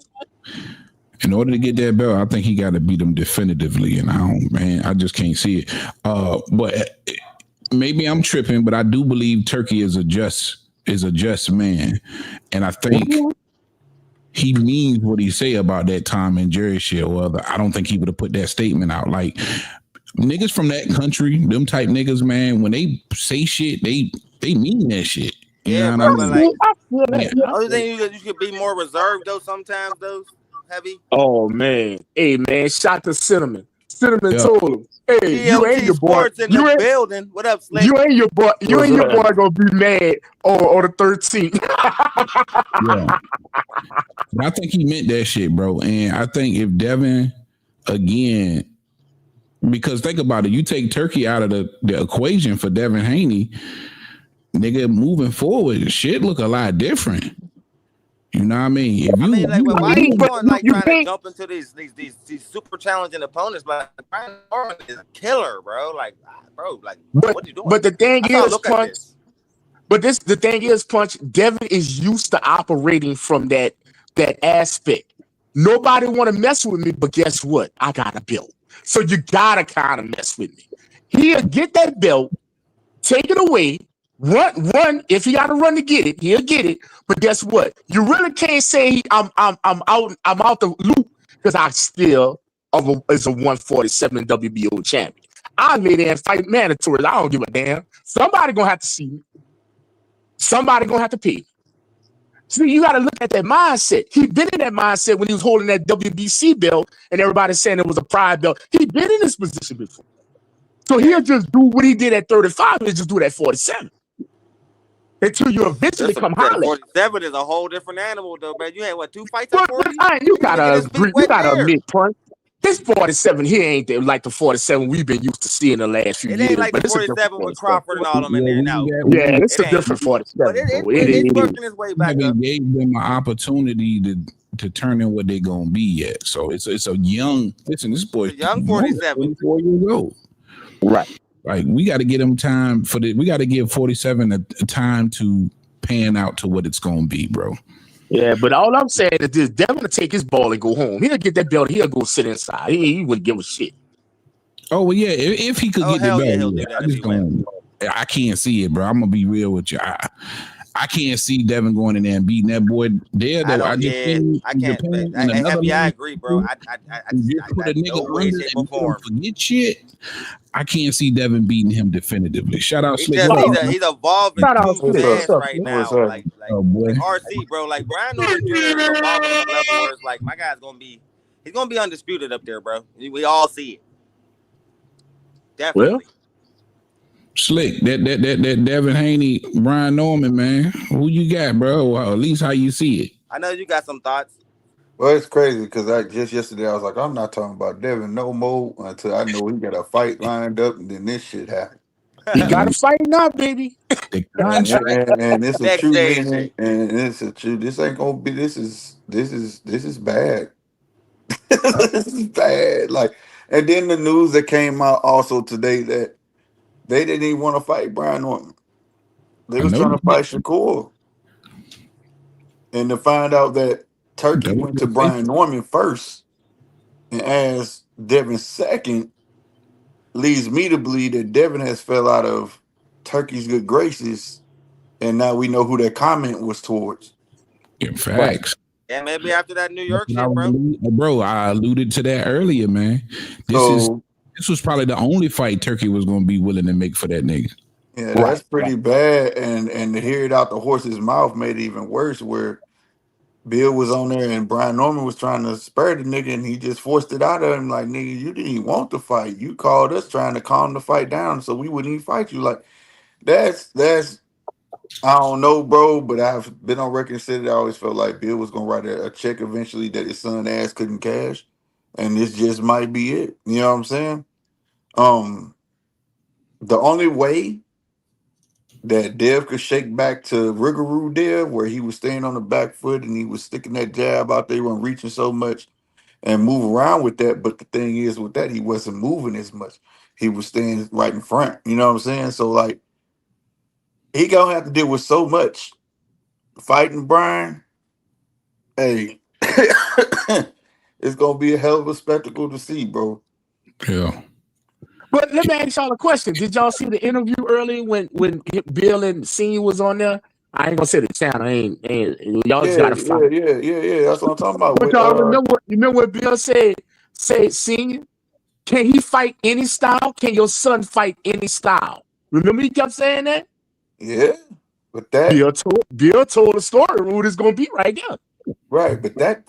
In order to get that belt, I think he got to beat him definitively. And I just can't see it. But maybe I'm tripping, but I do believe Turkey is a just man, and I think he means what he say about that Tom and Jerry shit. Well, I don't think he would have put that statement out. Like niggas from that country, them type niggas, man, when they say shit, they mean that shit. You know what I mean? Like, other than you could be more reserved though. Sometimes those heavy. Oh man, hey man, shot to Cinnamon. Cinnamon told him, "Hey, you ain't your boy. You ain't building. What up, Slick? You ain't your boy. You ain't your boy gonna be mad on the 13th." Yeah, but I think he meant that shit, bro. And I think if Devin again, because think about it, you take Turkey out of the equation for Devin Haney, nigga, moving forward, shit look a lot different. You know what I mean? If you, why are you going like trying to jump into these super challenging opponents? Like Brian Norman is a killer, bro. Like, bro, like what are you doing? But the thing is, Punch. But the thing is, Punch. Devin is used to operating from that aspect. Nobody want to mess with me, but guess what? I got a belt, so you gotta kind of mess with me. He'll get that belt, take it away. Run. If he got to run to get it, he'll get it. But guess what? You really can't say I'm out the loop because I still is a 147 WBO champion. I lay there and fight mandatory. I don't give a damn. Somebody gonna have to see me. Somebody gonna have to pay. See, you got to look at that mindset. He been in that mindset when he was holding that WBC belt, and everybody saying it was a pride belt. He been in this position before, so he'll just do what he did at 35. He'll just do that 47. until you eventually come holler. 47 is a whole different animal, though, man. You had what, 2 fights at 40? You gotta agree. You gotta admit, Punch. This 47 here ain't like the 47 we've been used to seeing the last few years. It ain't like but the 47 with Crawford and all them in there now. Yeah, it's a different 47. But it's working its way back up. Gave them an opportunity to turn in what they're gonna be yet. So it's a young. Listen, this boy, young 47, 24 years old. Right. Like we got to get him time for the. We got to give 47 a time to pan out to what it's gonna be, bro. Yeah, but all I'm saying is this: Devin will take his ball and go home. He'll get that belt. He'll go sit inside. He wouldn't give a shit. Oh well, yeah. If he could get the belt, he'll do that. I just don't. I can't see it, bro. I'm gonna be real with you. I can't see Devin going in there and beating that boy there. Though I can't. I agree, bro. I put a nigga under and forget shit. I can't see Devin beating him definitively. Shout out Slick. He's evolving too fast right now. Like RC, bro. Like Brian Norman Jr. is evolving to the level where it's like my guy's he's gonna be undisputed up there, bro. We all see it. Definitely. Well, Slick, that Devin Haney, Brian Norman, man. Who you got, bro? Well, at least how you see it. I know you got some thoughts. Well, it's crazy because just yesterday I was like, I'm not talking about Devin no more until I know he got a fight lined up, and then this shit happened. He got a fight now, baby. and it's a true meaning, and it's a true. This ain't gonna be. This is bad. This is bad. Like, and then the news that came out also today that they didn't even want to fight Brian Norman. They was trying to fight Shakur, and to find out that Turkey went to Brian Norman first and asked Devin second leads me to believe that Devin has fell out of Turkey's good graces, and now we know who that comment was towards. In facts. Yeah, maybe after that New York shit, bro. Bro, I alluded to that earlier, man. This was probably the only fight Turkey was going to be willing to make for that nigga. Yeah, that's pretty bad, and to hear it out the horse's mouth made it even worse, where Bill was on there and Brian Norman was trying to spur the nigga, and he just forced it out of him. Like, nigga, you didn't even want to fight. You called us trying to calm the fight down so we wouldn't even fight you. Like, that's I don't know, bro, but I've been on record and said it. I always felt like Bill was gonna write a check eventually that his son ass couldn't cash, and this just might be it. You know what I'm saying? The only way that Dev could shake back to Riggaroo Dev, where he was staying on the back foot and he was sticking that jab out there, wasn't reaching so much and move around with that. But the thing is with that, he wasn't moving as much. He was staying right in front. You know what I'm saying? So, like, he gonna have to deal with so much fighting Brian. Hey, it's gonna be a hell of a spectacle to see, bro. Yeah. But let me ask y'all a question. Did y'all see the interview earlier when Bill and Senior was on there? I ain't gonna say the channel. Y'all just gotta fight. Yeah. That's what I'm talking about. But y'all remember what Bill said? Say, Senior, can he fight any style? Can your son fight any style? Remember he kept saying that? Yeah, but that Bill told the story who this gonna be right there. Right, but that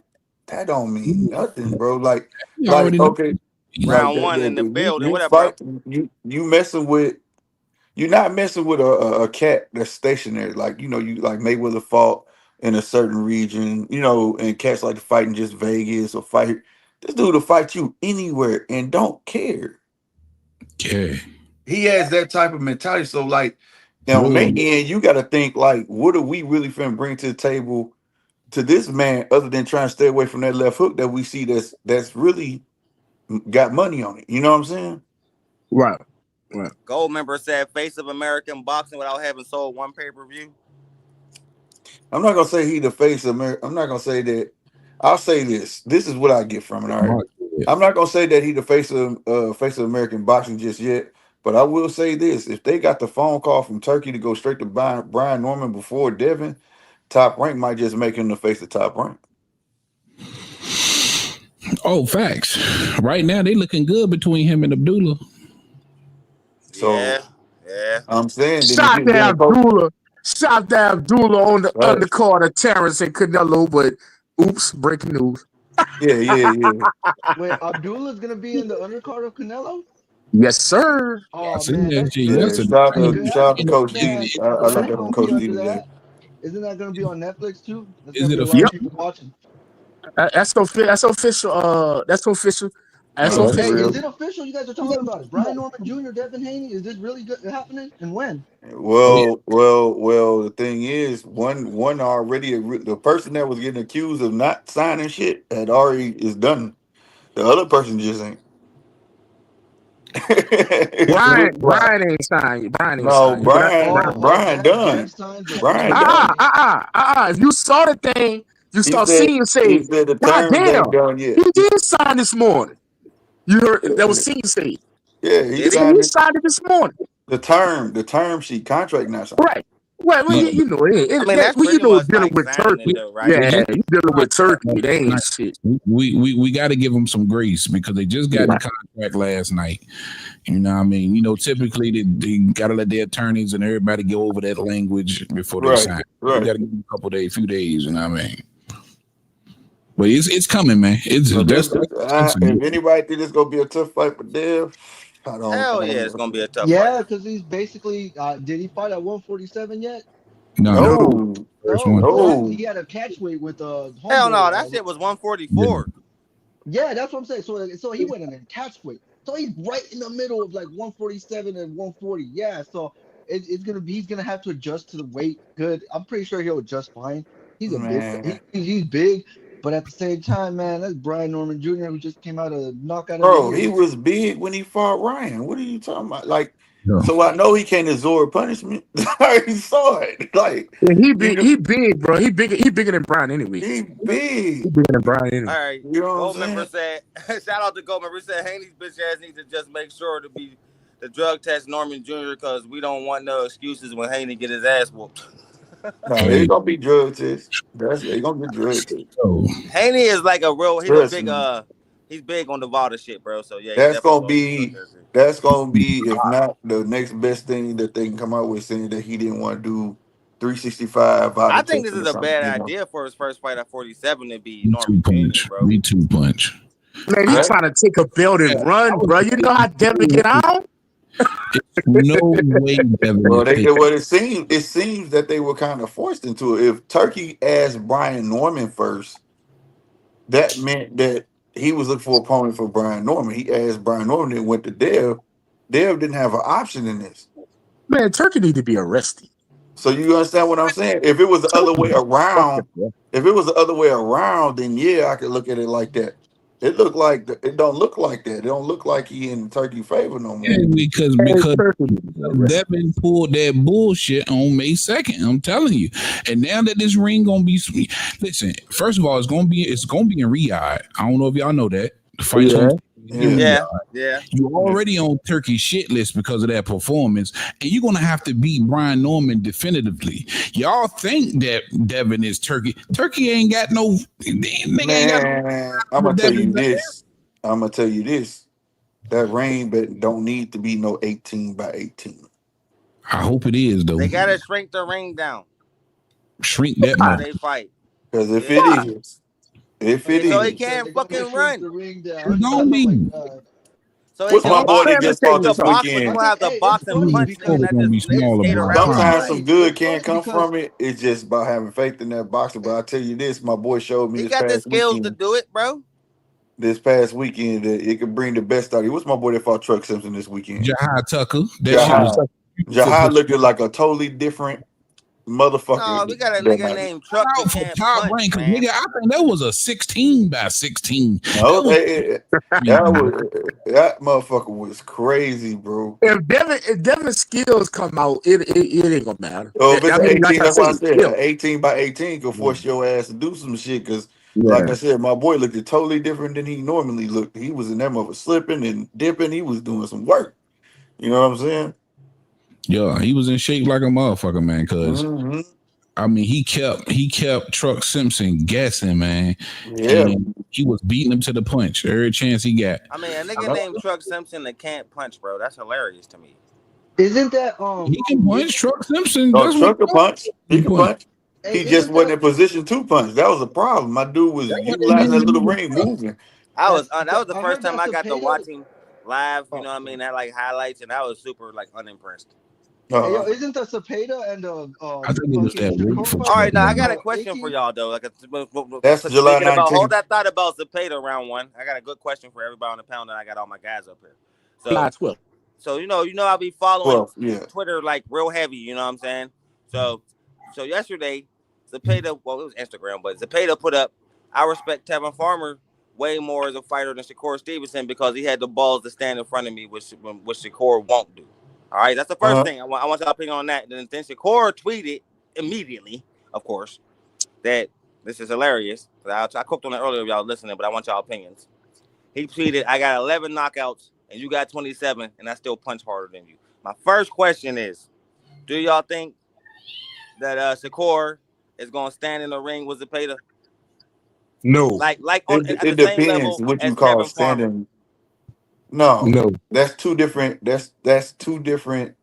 don't mean nothing, bro. Like okay. Round one in the building. Whatever. You messing with. You're not messing with a cat that's stationary. Like, you know, you like Mayweather fought in a certain region. You know, and cats like to fight in just Vegas or fight. This dude will fight you anywhere and don't care. Okay. He has that type of mentality. So, like, on my end, you got to think like, what are we really finna bring to the table to this man, other than trying to stay away from that left hook that we see that's really got money on it. You know what I'm saying? Right. Gold member said face of American boxing without having sold one pay-per-view. I'm not gonna say he the face of America. I'm not gonna say that. I'll say this. This is what I get from it. All right. I'm not gonna say that he the face of American boxing just yet, but I will say this: if they got the phone call from Turkey to go straight to Brian Norman before Devin, Top Rank might just make him the face of Top Rank. Oh, facts. Right now, they looking good between him and Abdullah. So, yeah. I'm saying Shout out to Abdullah on the undercard of Terrence and Canelo, but oops, breaking news. Yeah. Wait, Abdullah's gonna be in the undercard of Canelo? Yes, sir. I Oh seen man, that that's shit good. Yeah, yesterday. shout That's out good. shout out to Hey Coach man, D. I when looked they up on gonna be Coach D onto today. that? Isn't that gonna be on Netflix too? There's Is gonna it be a a lot feature? of Yep. people watching. That's official. That's official. That's Oh, So, that's hey, official. is real. it official? You guys are talking about it. Brian Norman Jr., Devin Haney. Is this really good happening? And when? Oh yeah. Well. The thing is, one already the person that was getting accused of not signing shit had already is done. The other person just ain't. It Brian, looked like Brian ain't signed. Brian ain't no signed. Oh, oh, Brian Dev done. signed, but Brian Haney done. hasn't. If you saw the thing, you He start said seeing he say, said the God terms damn, ain't done yet. he did sign this morning. You heard that was Yeah, seen say. yeah, he Did He he? signed he it. signed it this morning. The term sheet contract not signed. Right. Well, Yeah. you know, I mean, that's you pretty know, much dealing like with signing it Turkey. though, right? They Yeah, just you dealing with Turkey. They ain't shit. we got to give them some grace because they just got the Yeah. contract last night. You know what I mean? You know, typically they got to let their attorneys and everybody go over that language before they Right, sign. We right. got to give them a couple days, few days. You know what I mean? But it's coming, man. It's So that's if anybody think it's gonna be a tough fight for Dev, I Hell yeah, don't it's gonna be a know. tough fight. Yeah, because he's basically. Did he fight at 147 yet? no, this No, No, first No, one. he had no, he had a catch weight with Hell no, homeboy. that shit was Yeah. 144. Yeah, that's what I'm saying. So he went in and catch weight. So he's right in the middle of like 147 and 140. Yeah, so it's gonna be he's gonna have to adjust to the weight. Good. I'm pretty sure he'll adjust fine. He's a big man, he's big, but at the same time, man, that's Brian Norman Jr. who just came out of knockout of the bro, year. he was big when he fought Ryan. What are you talking about? Like, Yeah. so I know he can't absorb punishment. I already saw it. Like, yeah, you know, he big, bro. He bigger than Brian anyway. he He big. bigger than Brian All anyway. right, You know what I'm Goldmember saying? said. Shout out to Goldmember. Said Haney's bitch ass needs to just make sure to be the drug test Norman Jr. because we don't want no excuses when Haney get his ass whooped. No, they Hey, gonna be drug tests. They gonna be drug tests. so Haney is like a real. He's a Trust big. me. He's big on the Vada shit, bro. So yeah, he That's definitely gonna gonna get drug be tested. that's gonna be if not the next best thing that they can come out with, saying that he didn't want to do 365 out I of think this testing is or a something. bad You know, idea for his first fight at 47 to be we two Norman Jr., punch. bro. We two punch. Man, he I that trying to take a belt yeah, and run, bro. You know how Devin get out? no way Devin well, is taking. it seems that they were kind of forced into it. If Turkey asked Brian Norman first, that meant that he was looking for an opponent for Brian Norman. He asked Brian Norman and went to Dev. Dev didn't have an option in this. Man, Turkey need to be arrested. So you understand what I'm saying? If it was the other way around, then yeah, I could look at it like that. It don't look like that. It don't look like he in Turkey favor no Yeah, more. because Turkey need to be arrested. Devin pulled that bullshit on May 2nd. I'm telling you. And now that this ring gonna be sweet. Listen, first of all, it's gonna be in Riyadh. I don't know if y'all know that. The fight's Yeah. on in Yeah. Riyadh. Yeah. You Yeah. already on Turkey's shit list because of that performance, and you're gonna have to beat Brian Norman definitively. Y'all think that Devin is Turkey? Turkey ain't got no nigga ain't got Man, I'm no gonna tell you Devin. this. I'm gonna tell you this. That rain bet don't need to be no 18 by 18. I hope it is though. They gotta shrink the ring down Shrink that before mother. they fight. Because Yeah. if it So he is, So can't they're gonna fucking shrink run. the ring It's down. gonna Oh my be. god. So he what's can my Oh, boy box. that man, let me just tell He fought you could this something. box, but he weekend? gonna have to It's box and funny punch, Oh, because man. they're That gonna just be they smaller skate by around. far. Sometimes some good it's can funny come because from it. It's just about having faith in that boxer. But I tell you this, my boy showed me He got the skills to do it, bro. this past weekend that it could bring the best out of you. What's my boy that fought Truck Simpson this weekend? Jahai Tucker. That shit was Jahai. beautiful. Jahai looked like a totally different No, we motherfucker got a that nigga night. named Truck that Out for can't top punch, rank, cause man. nigga, I think that was a 16 by 16. That No, was that crazy, bro. was that motherfucker was crazy, bro. If Devin's skills come out, it ain't gonna matter. So if it's I mean, like 18, I that's say, why I said skill. 18 by 18 could force your ass to do some shit. Cause like Yeah. I said, my boy looked totally different than he normally looked. He was in that mother slipping and dipping. He was doing some work. You know what I'm saying? Yeah, he was in shape like a motherfucker, man. Cause Hmm. I mean, he kept Truck Simpson guessing, man, Yeah. and he was beating him to the punch every chance he got. I mean, a nigga named Truck Simpson that can't punch, bro. That's hilarious to me. isn't that He can is punch Truck Simpson. Oh, That's what Truck can punch. he He can can punch. punch. hey He just isn't wasn't that in position to punch. That was a problem. My dude was That's what they utilizing need that to little do. ring moving. I was that's that was the I first heard time that's I a got to Cepeda. watch him. live. You know what I mean? That like highlights, and I was super like unimpressed. Hey, yo, isn't the Cepeda and I think it was fucking that week Shakur for fight? All right, now I Tevin. got a question 18? for y'all though. Like, that's July speaking about, hold 19th. that thought about Zepeda round one. I got a good question for everybody on the panel, and I got all my guys up here. July So, 12th. so I'll be following 12, yeah. Twitter like real heavy. You know what I'm saying? So yesterday, Zepeda, well, it was Instagram, but Zepeda put up, I respect Tevin Farmer way more as a fighter than Shakur Stevenson because he had the balls to stand in front of me, which Shakur won't do. All right, that's the first thing. I want y'all opinion on that. Then Shakur tweeted immediately, of course, that this is hilarious. I cooked on it earlier if y'all listening, but I want y'all opinions. He tweeted, I got 11 knockouts and you got 27 and I still punch harder than you. My first question is, do y'all think that Shakur is going to stand in the ring with Zepeda? No. Like It, at it the same depends level what you as call Tevin Farmer. standing. No, No. that's two different. That's two different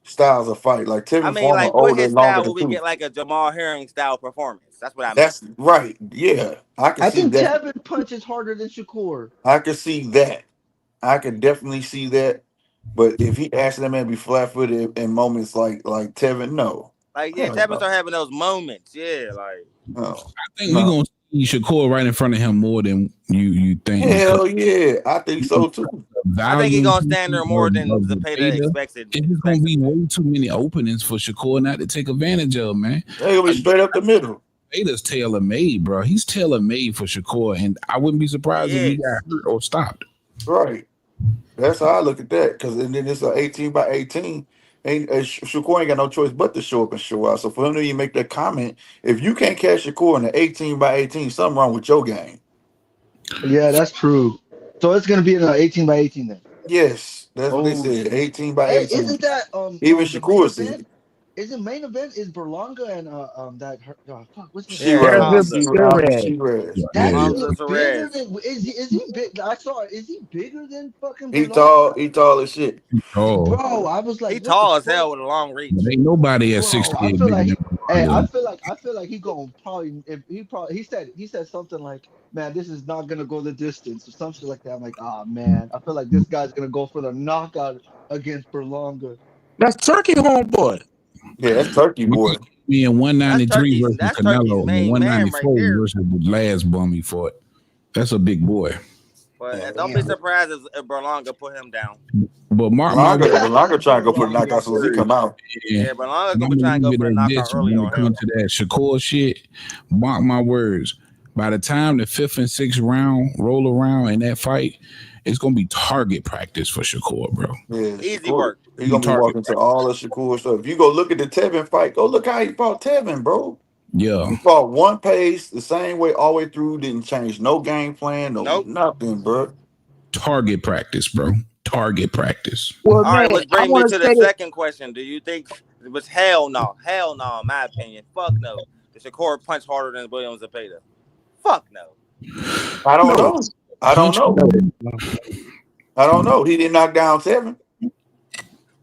styles of fight. Like I Tevin mean, Farmer, like, with older his and longer style, will than we two. get like a Jamal Herring style performance? That's what I mean. That's right. Yeah, I can I see think that. Tevin punches harder than Shakur. I can see that. I can definitely see that. But if he asked that man to be flat footed in moments like Tevin, no. Like, yeah, Hell Tevin no. start having those moments. Yeah, like. No. I think we're No. gonna see Shakur right in front of him more than you think because Hell yeah. I think so too. I think he's value going to stand there more than of Zepeda Zepeda, it's just gonna expects be him to. way too many openings for Shakur not to take advantage of, man. They're gonna be straight up the middle. Zepeda's tailor made, bro. He's tailor made for Shakur, and I wouldn't be surprised He if he is. got hurt or stopped. Right. That's how I look at that. Cause and then it's an 18 by 18. Ain't Shakur ain't got no choice but to show up and show out. So for him to even make that comment, if you can't catch Shakur in the 18 by 18, something wrong with your game. Yeah, that's true. So it's gonna be an 18 by 18 then. Yes, that's what they Oh said. shit. 18 by Hey, 18. isn't that Even the main Shakur said event? it. Isn't main event is Berlanga and fuck, what's his Yeah, name? it's She-Raz. Hamza. Perez. She-Raz. Yeah, That yeah. dude Hamza looks bigger Perez. than is he big? I saw it. Is he bigger than fucking He Berlanga? tall as shit. Oh, Bro, I was like, He what the tall as hell fuck? with a long but reach. ain't nobody at Bro, I 68 feel bigger like than hey, Berlanga. I feel like he gonna probably if he probably he said something like, man, this is not gonna go the distance or something like that. I'm like, ah man, I feel like this guy's gonna go for the knockout against Berlanga. That's Turkey homeboy. Yeah, that's Turkey boy. Me in 193 versus That's Turkey's Canelo and main man right 194 there. versus the last bum he fought. That's a big boy. But Yeah, don't be surprised if Berlanga put him down. But mark my words, Blanca trying to go put a Berlanga, knockout as soon as he come out. yeah, Yeah, Berlanga's and gonna I'm be gonna trying to go leave for it the at knockout this early when it on him. comes to that Shakur shit. Mark my words. By the time the 5th and 6th round roll around in that fight, it's gonna be target practice for Shakur, bro. Yeah, Easy Shakur. work. He gonna be Target walking to practice. all of Shakur stuff. If you go look at the Tevin fight, go look how he fought Tevin, bro. Yeah, He fought one pace the same way all the way through. Didn't change no game plan, no Nope. nothing, bro. target practice, bro. Target practice. Well, All right, man, which I brings me want to to the say that. second question. Do you think it was hell no? Hell no, in my opinion. Fuck no. The Shakur punch harder than Williams Zepeda. Fuck no. I don't No, know. I don't Punch. know. no. I don't know. He didn't knock down Tevin.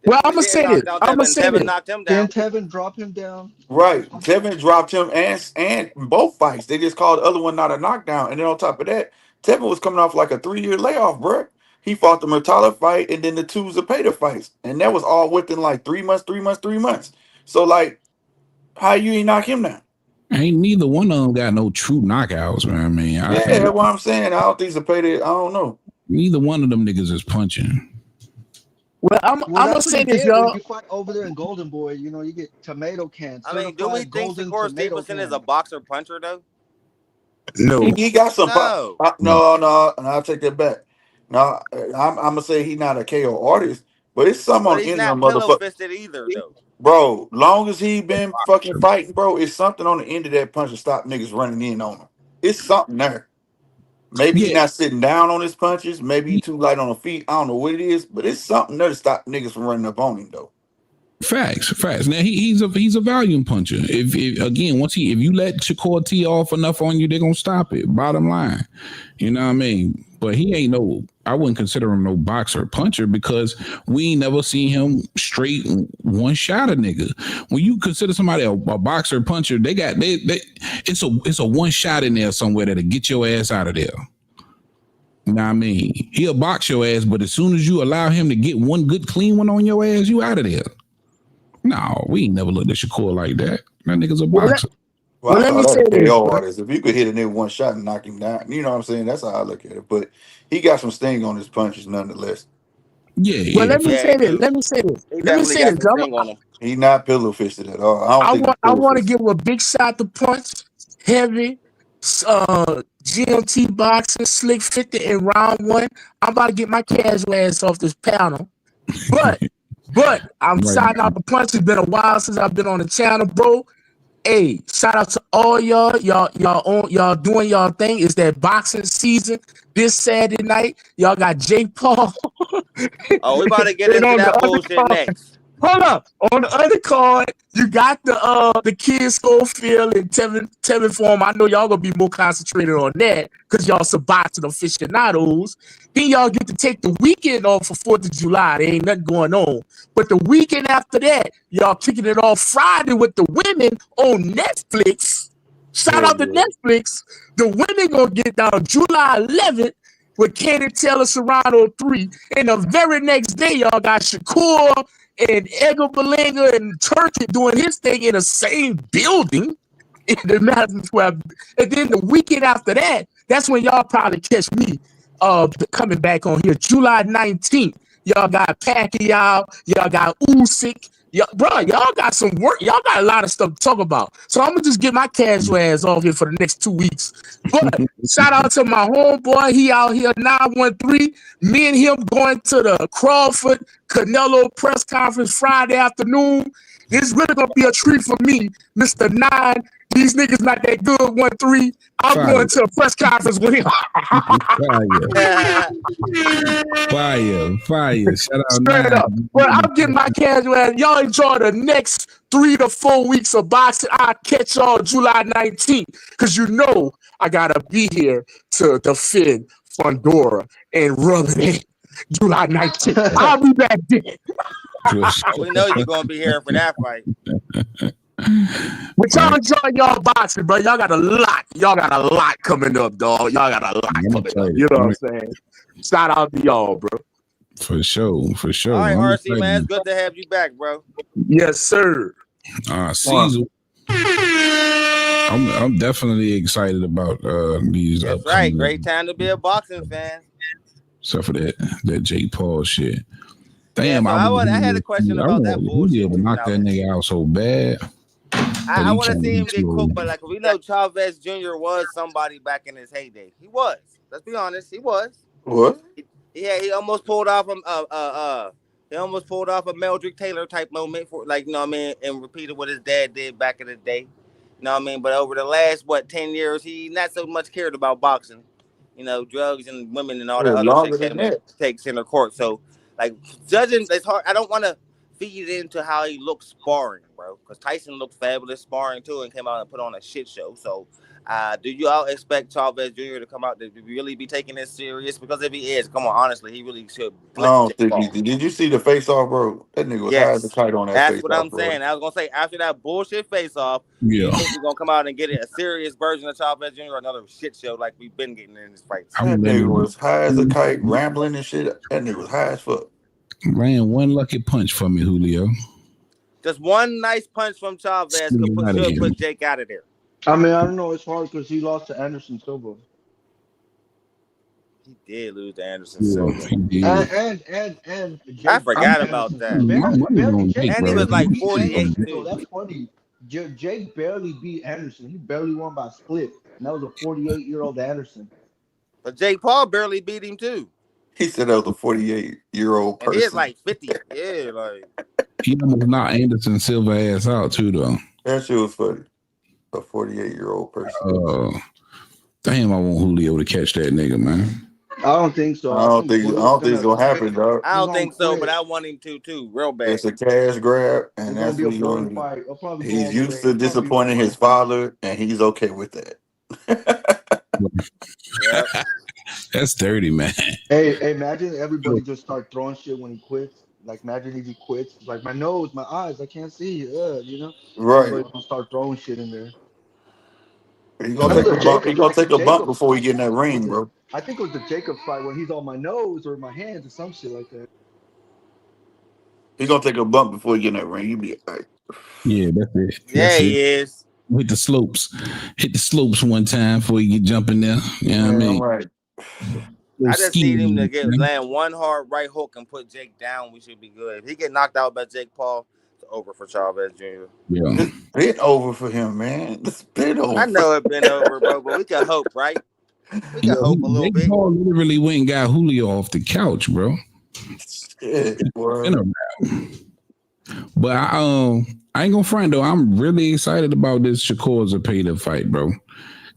Well, If I'm he gonna didn't say this. knock down I'm gonna Tevin, say Tevin this. knocked him Didn't down. Tevin drop him down? Right. Tevin dropped him and both fights. They just called the other one not a knockdown. And then on top of that, Tevin was coming off like a 3-year layoff, bro. He fought the Murtala fight and then the two Zepeda fights. And that was all within like 3 months, 3 months, 3 months. So like, how you ain't knock him down? Ain't neither one of them got no true knockouts, man. I mean, Yeah, that's what I'm saying. I don't think Zepeda, I don't know. neither one of them niggas is punching. Well, I'm Well, gonna that's what say you this, get when y'all. you fight over there in Golden Boy. You know, you get tomato can, I mean, do we certified think golden Shakur tomato Stevenson is a can. boxer puncher though? No. He got some pop. No. No, and I'll take that back. No, I'm gonna say he's not a KO artist, but it's some But on he's the end of not the pillow motherfucker. fisted either though. Bro, long as he been fucking fighting, bro, it's something on the end of that punch to stop niggas running in on him. It's something there. Maybe he Yeah, not sitting down on his punches. Maybe he too light on the feet. I don't know what it is, but it's something there to stop niggas from running up on him, though. facts. Now he's a volume puncher. If again, if you let Shakur tee off enough on you, they're gonna stop it. Bottom line, you know what I mean. But he ain't no. I wouldn't consider him no boxer puncher because we ain't never seen him straight one shot a nigga. When you consider somebody a boxer puncher, it's a one shot in there somewhere that'll get your ass out of there. Nah, I mean, he'll box your ass, but as soon as you allow him to get one good clean one on your ass, you out of there. No, we ain't never looked at Shakur like that. That nigga's a Well, let, boxer. Well, well, I let me saw that say as this, KO bro. artist. If you could hit a nigga one shot and knock him down, you know what I'm saying? That's how I look at it. But he got some sting on his punches nonetheless. Yeah, Well, yeah. let me Yeah, say he this. do. Let me say this. He Let me definitely say got this. some sting on him. He not pillow fisted at all. I don't think he's I pillow want to fisted. give a big shot to Punch, Heavy, GMT Boxing, Slick 50 in round one. I'm about to get my casual ass off this panel. But I'm Right shouting now. out the Punch. It's been a while since I've been on the channel, bro. Hey, shout out to all y'all. Y'all doing y'all thing. It's that boxing season this Saturday night. Y'all got Jake Paul. Oh, we about to get And into on the that other bullshit card, next. hold up. On the other card, you got the kid Schofield and Tevin form. I know y'all gonna be more concentrated on that because y'all some boxing aficionados. Then y'all get to take the weekend off for 4th of July. There ain't nothing going on. But the weekend after that, y'all kicking it off Friday with the women on Netflix. Shout Hell out to yeah. Netflix. The women gonna get down July 11th with Katie Taylor Serrano 3. And the very next day, y'all got Shakur and Edgar Berlanga and Turkey doing his thing in the same building in the Madison Square. And then the weekend after that, that's when y'all probably catch me coming back on here. July 19th. Y'all got Pacquiao, y'all got Usyk. Y'all got some work. Y'all got a lot of stuff to talk about. So I'm gonna just get my casual ass off here for the next 2 weeks. But shout out to my homeboy. He out here 913. Me and him going to the Crawford Canelo press conference Friday afternoon. This really gonna be a treat for me, Mr. Nine. These niggas not that good. 1-3. I'm Fire. going to a press conference with him. Fire. Shout out Straight up. But I'm getting my casual ass. Y'all enjoy the next 3 to 4 weeks of boxing. I'll catch y'all July 19th. Because you know I gotta be here to defend Fundora and rub it in. July 19th. I'll be back then. We know you're gonna be here for that fight. But y'all enjoy y'all boxing, bro. Y'all got a lot. Y'all got a lot coming up, dog. Y'all got a lot coming up. You know what I'm saying? Shout out to y'all, bro. For sure. All right, RC, man. It's good to have you back, bro. Yes, sir. Caesar. I'm definitely excited about these. That's right. Great time to be a boxing fan. Except for that Jake Paul shit. Yeah, Damn, so I had a question about that bullshit. to knock that nigga out so bad. I want to see him get cooked, but like we know, Chavez Jr. was somebody back in his heyday. He was. Let's be honest, he was. What? He almost pulled off he almost pulled off a Meldrick Taylor type moment for like you know what I mean, and repeated what his dad did back in the day. You know what I mean? But over the last 10 years, he not so much cared about boxing. You know, drugs and women and all that other Longer shit than came to that. take center court. So like judging, it's hard. I don't want to feed into how he looks sparring, bro. Because Tyson looked fabulous sparring too and came out and put on a shit show. So, do you all expect Chavez Jr. to come out to really be taking this serious? Because if he is, come on, honestly, he really should I blitz don't Jake think he Paul. did. Did you see the face off, bro? That nigga was high as a Yes, kite on that that's face what off, I'm bro. saying. I was gonna say after that bullshit face off, do you think we're gonna come out and get a serious version of Chavez Jr. or another shit show like we've been getting in his fights? That nigga was high as a kite, rambling and shit. That nigga was high as fuck. Ran one lucky punch for me, Julio. Just one nice punch from Chavez should put Jake out of there. I mean, I don't know. It's hard because he lost to Anderson Silva. He did lose to Anderson Silva. And I Jake forgot beat about Anderson. that. Jake And he was like barely beat 48 Anderson, though. too. That's funny. Jake barely beat Anderson. He barely won by split, and that was a 48-year-old Anderson. But Jake Paul barely beat him too. He said that was a 48-year-old And he is person. like 50. Yeah, like he almost knocked Anderson Silva ass out too, though. That shit was funny. A 48-year-old person. Damn, I want Julio to catch that nigga, man. I don't think so. I don't think it's gonna happen, dog. I don't think so, but I want him to too, real bad. It's a cash grab, and It's that's gonna what be he's a boring gonna do. fight. It'll probably go He's all the used way. to disappointing his father, and he's okay with that. Yeah. That's dirty, man. Hey, imagine everybody just start throwing shit when he quits. Like, imagine if he quits. It's like, my nose, my eyes, I can't see. You know? Right. Everybody's gonna start throwing shit in there. He That gonna was take the a bump. He Jacobs. gonna The take a bump Jacobs before he fight. get in that Was ring, it? bro. I think it was the Jacobs fight when he's on my nose or my hands or some shit like that. He gonna take a bump before he get in that ring. He be all right. Yeah, that's it. Yeah, That's it. he is. Hit the slopes. Hit the slopes one time before you get jumping there. You know what I Man, I'm mean? right. Little I just need him to ski. get land one hard right hook and put Jake down. We should be good. If he get knocked out by Jake Paul, it's over for Chavez Jr. Yeah. It's been over for him, man. It's been I over. know it's been over, bro, but we can hope, right? We can Yo, hope a little Jake bit. Paul literally went and got Julio off the couch, bro. Shit, In boy. a rap. But I ain't gonna front though. I'm really excited about this Shakur Zepeda fight, bro.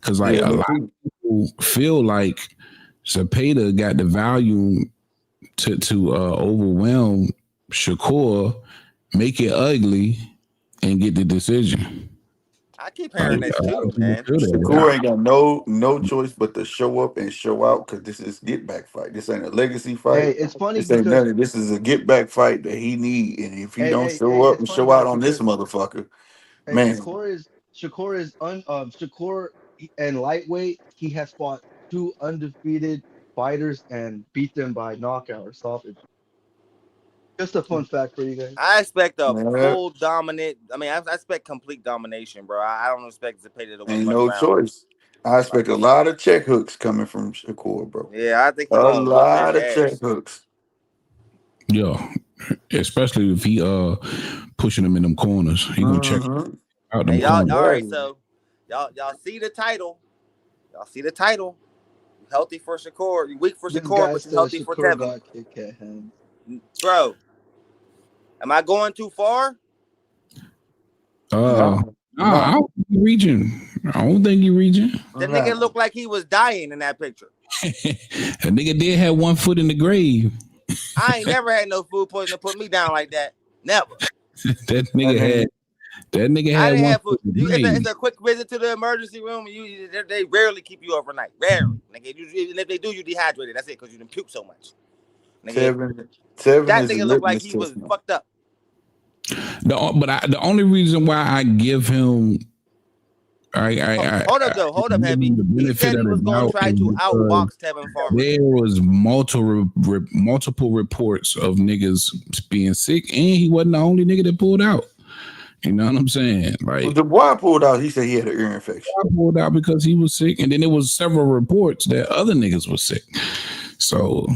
Cause like Yeah, a me lot too. of people feel like Zepeda got the volume to overwhelm Shakur, make it ugly, and get the decision. I keep Like hearing this a lot too, of people man. feel Shakur that. ain't got no choice but to show up and show out because this is get back fight. This ain't a legacy Hey, fight. it's funny This ain't because nothing. This is a get back fight that he need. And if he don't hey, show up it's and funny, show out guys, on this because motherfucker, hey, man, Shakur and lightweight. He has fought two undefeated fighters and beat them by knockout or stoppage. Just a fun fact for you guys. I expect a man, full dominant. I mean, I expect complete domination, bro. I don't expect Zepeda to win ain't much no rounds. choice. I Like, expect a lot of check hooks coming from Shakur, bro. yeah, I think he's A gonna whoop his lot of check ass. hooks. Yeah, especially if he pushing him in them corners, he gonna check Mm-hmm. out them And y'all, corners. all right. Exactly. So y'all see the title. Y'all see the title. You healthy for Shakur. You weak for This Shakur, guy but you says healthy for Shakur Tevin, got kick at hands. bro. Am I going too far? No, I no, don't think you reaching. I don't think you reaching. The nigga no. looked like he was dying in that picture. A nigga did have one foot in the grave. I ain't never had no food poisoning to put me down like that. Never. That And nigga had then I didn't one have foot food. in the grave. It's a quick visit to the emergency room. They rarely keep you overnight. Rarely. Nigga, and if they do, you dehydrated. That's it, because you didn't puke so much. Nigga, Tevin that is a nigga looked like litmus he was test now. fucked up. The only reason why I give him Hold up, though. Hold up, give Heavy. him the He benefit said he of the was going to doubt try is to because outbox Tevin Farmer. there was multiple reports of niggas being sick, and he wasn't the only nigga that pulled out. You know what I'm saying? When Like, the boy pulled out, he said he had an ear infection. I pulled out because he was sick, and then there was several reports that other niggas was sick. So,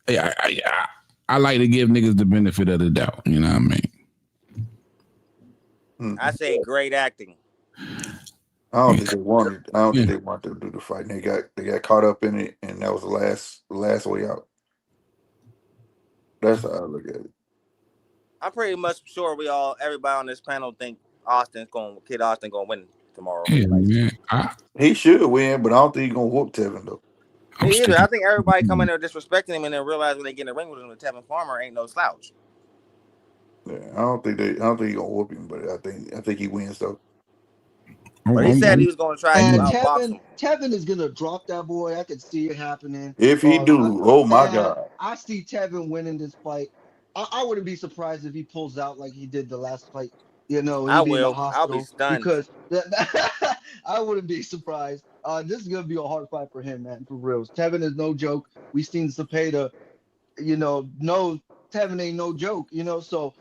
I like to give niggas the benefit of the doubt. You know what I mean? I say great acting. I don't think they wanted. I don't Yeah. think they wanted to do the fight. They got caught up in it, and that was the last way out. That's how I look at it. I'm pretty much sure everybody on this panel think Kid Austin gonna win tomorrow. Yeah, Like, man. He should win, but I don't think he's gonna whoop Tevin though. I'm me either. sticking. I think everybody come in there disrespecting him and then realize when they get in the ring with him, that Tevin Farmer ain't no slouch. Yeah, I don't think he's gonna whoop him, but I think he wins though. But he said he was gonna try to And outbox him. Tevin is gonna drop that boy. I could see it happening. If he do, oh my Man, God, I see Tevin winning this fight. I wouldn't be surprised if he pulls out like he did the last fight. You know, I he'd be in the will. I'll be hospital stunned. because I wouldn't be surprised. This is gonna be a hard fight for him, man, for real. Tevin is no joke. We seen Zepeda, no, Tevin ain't no joke, so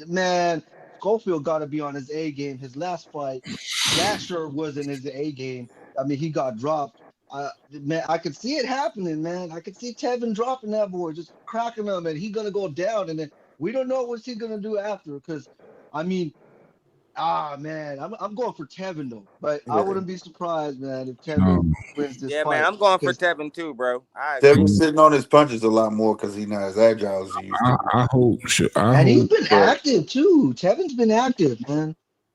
man, Schofield got to be on his A game. His last fight, Gasher wasn't his A game. I mean, he got dropped. Man, I could see it happening, man. I could see Tevin dropping that boy, just cracking him, and he gonna go down, and then we don't know what he's gonna do after. Because, I mean, man, I'm going for Tevin though, but I yeah. wouldn't be surprised, man, if Tevin wins this Yeah, man, fight. I'm going for Because Tevin too, bro. I agree. Tevin's sitting on his punches a lot more because he's not as agile as he used to be. and he's been But active too. Tevin's been active, man.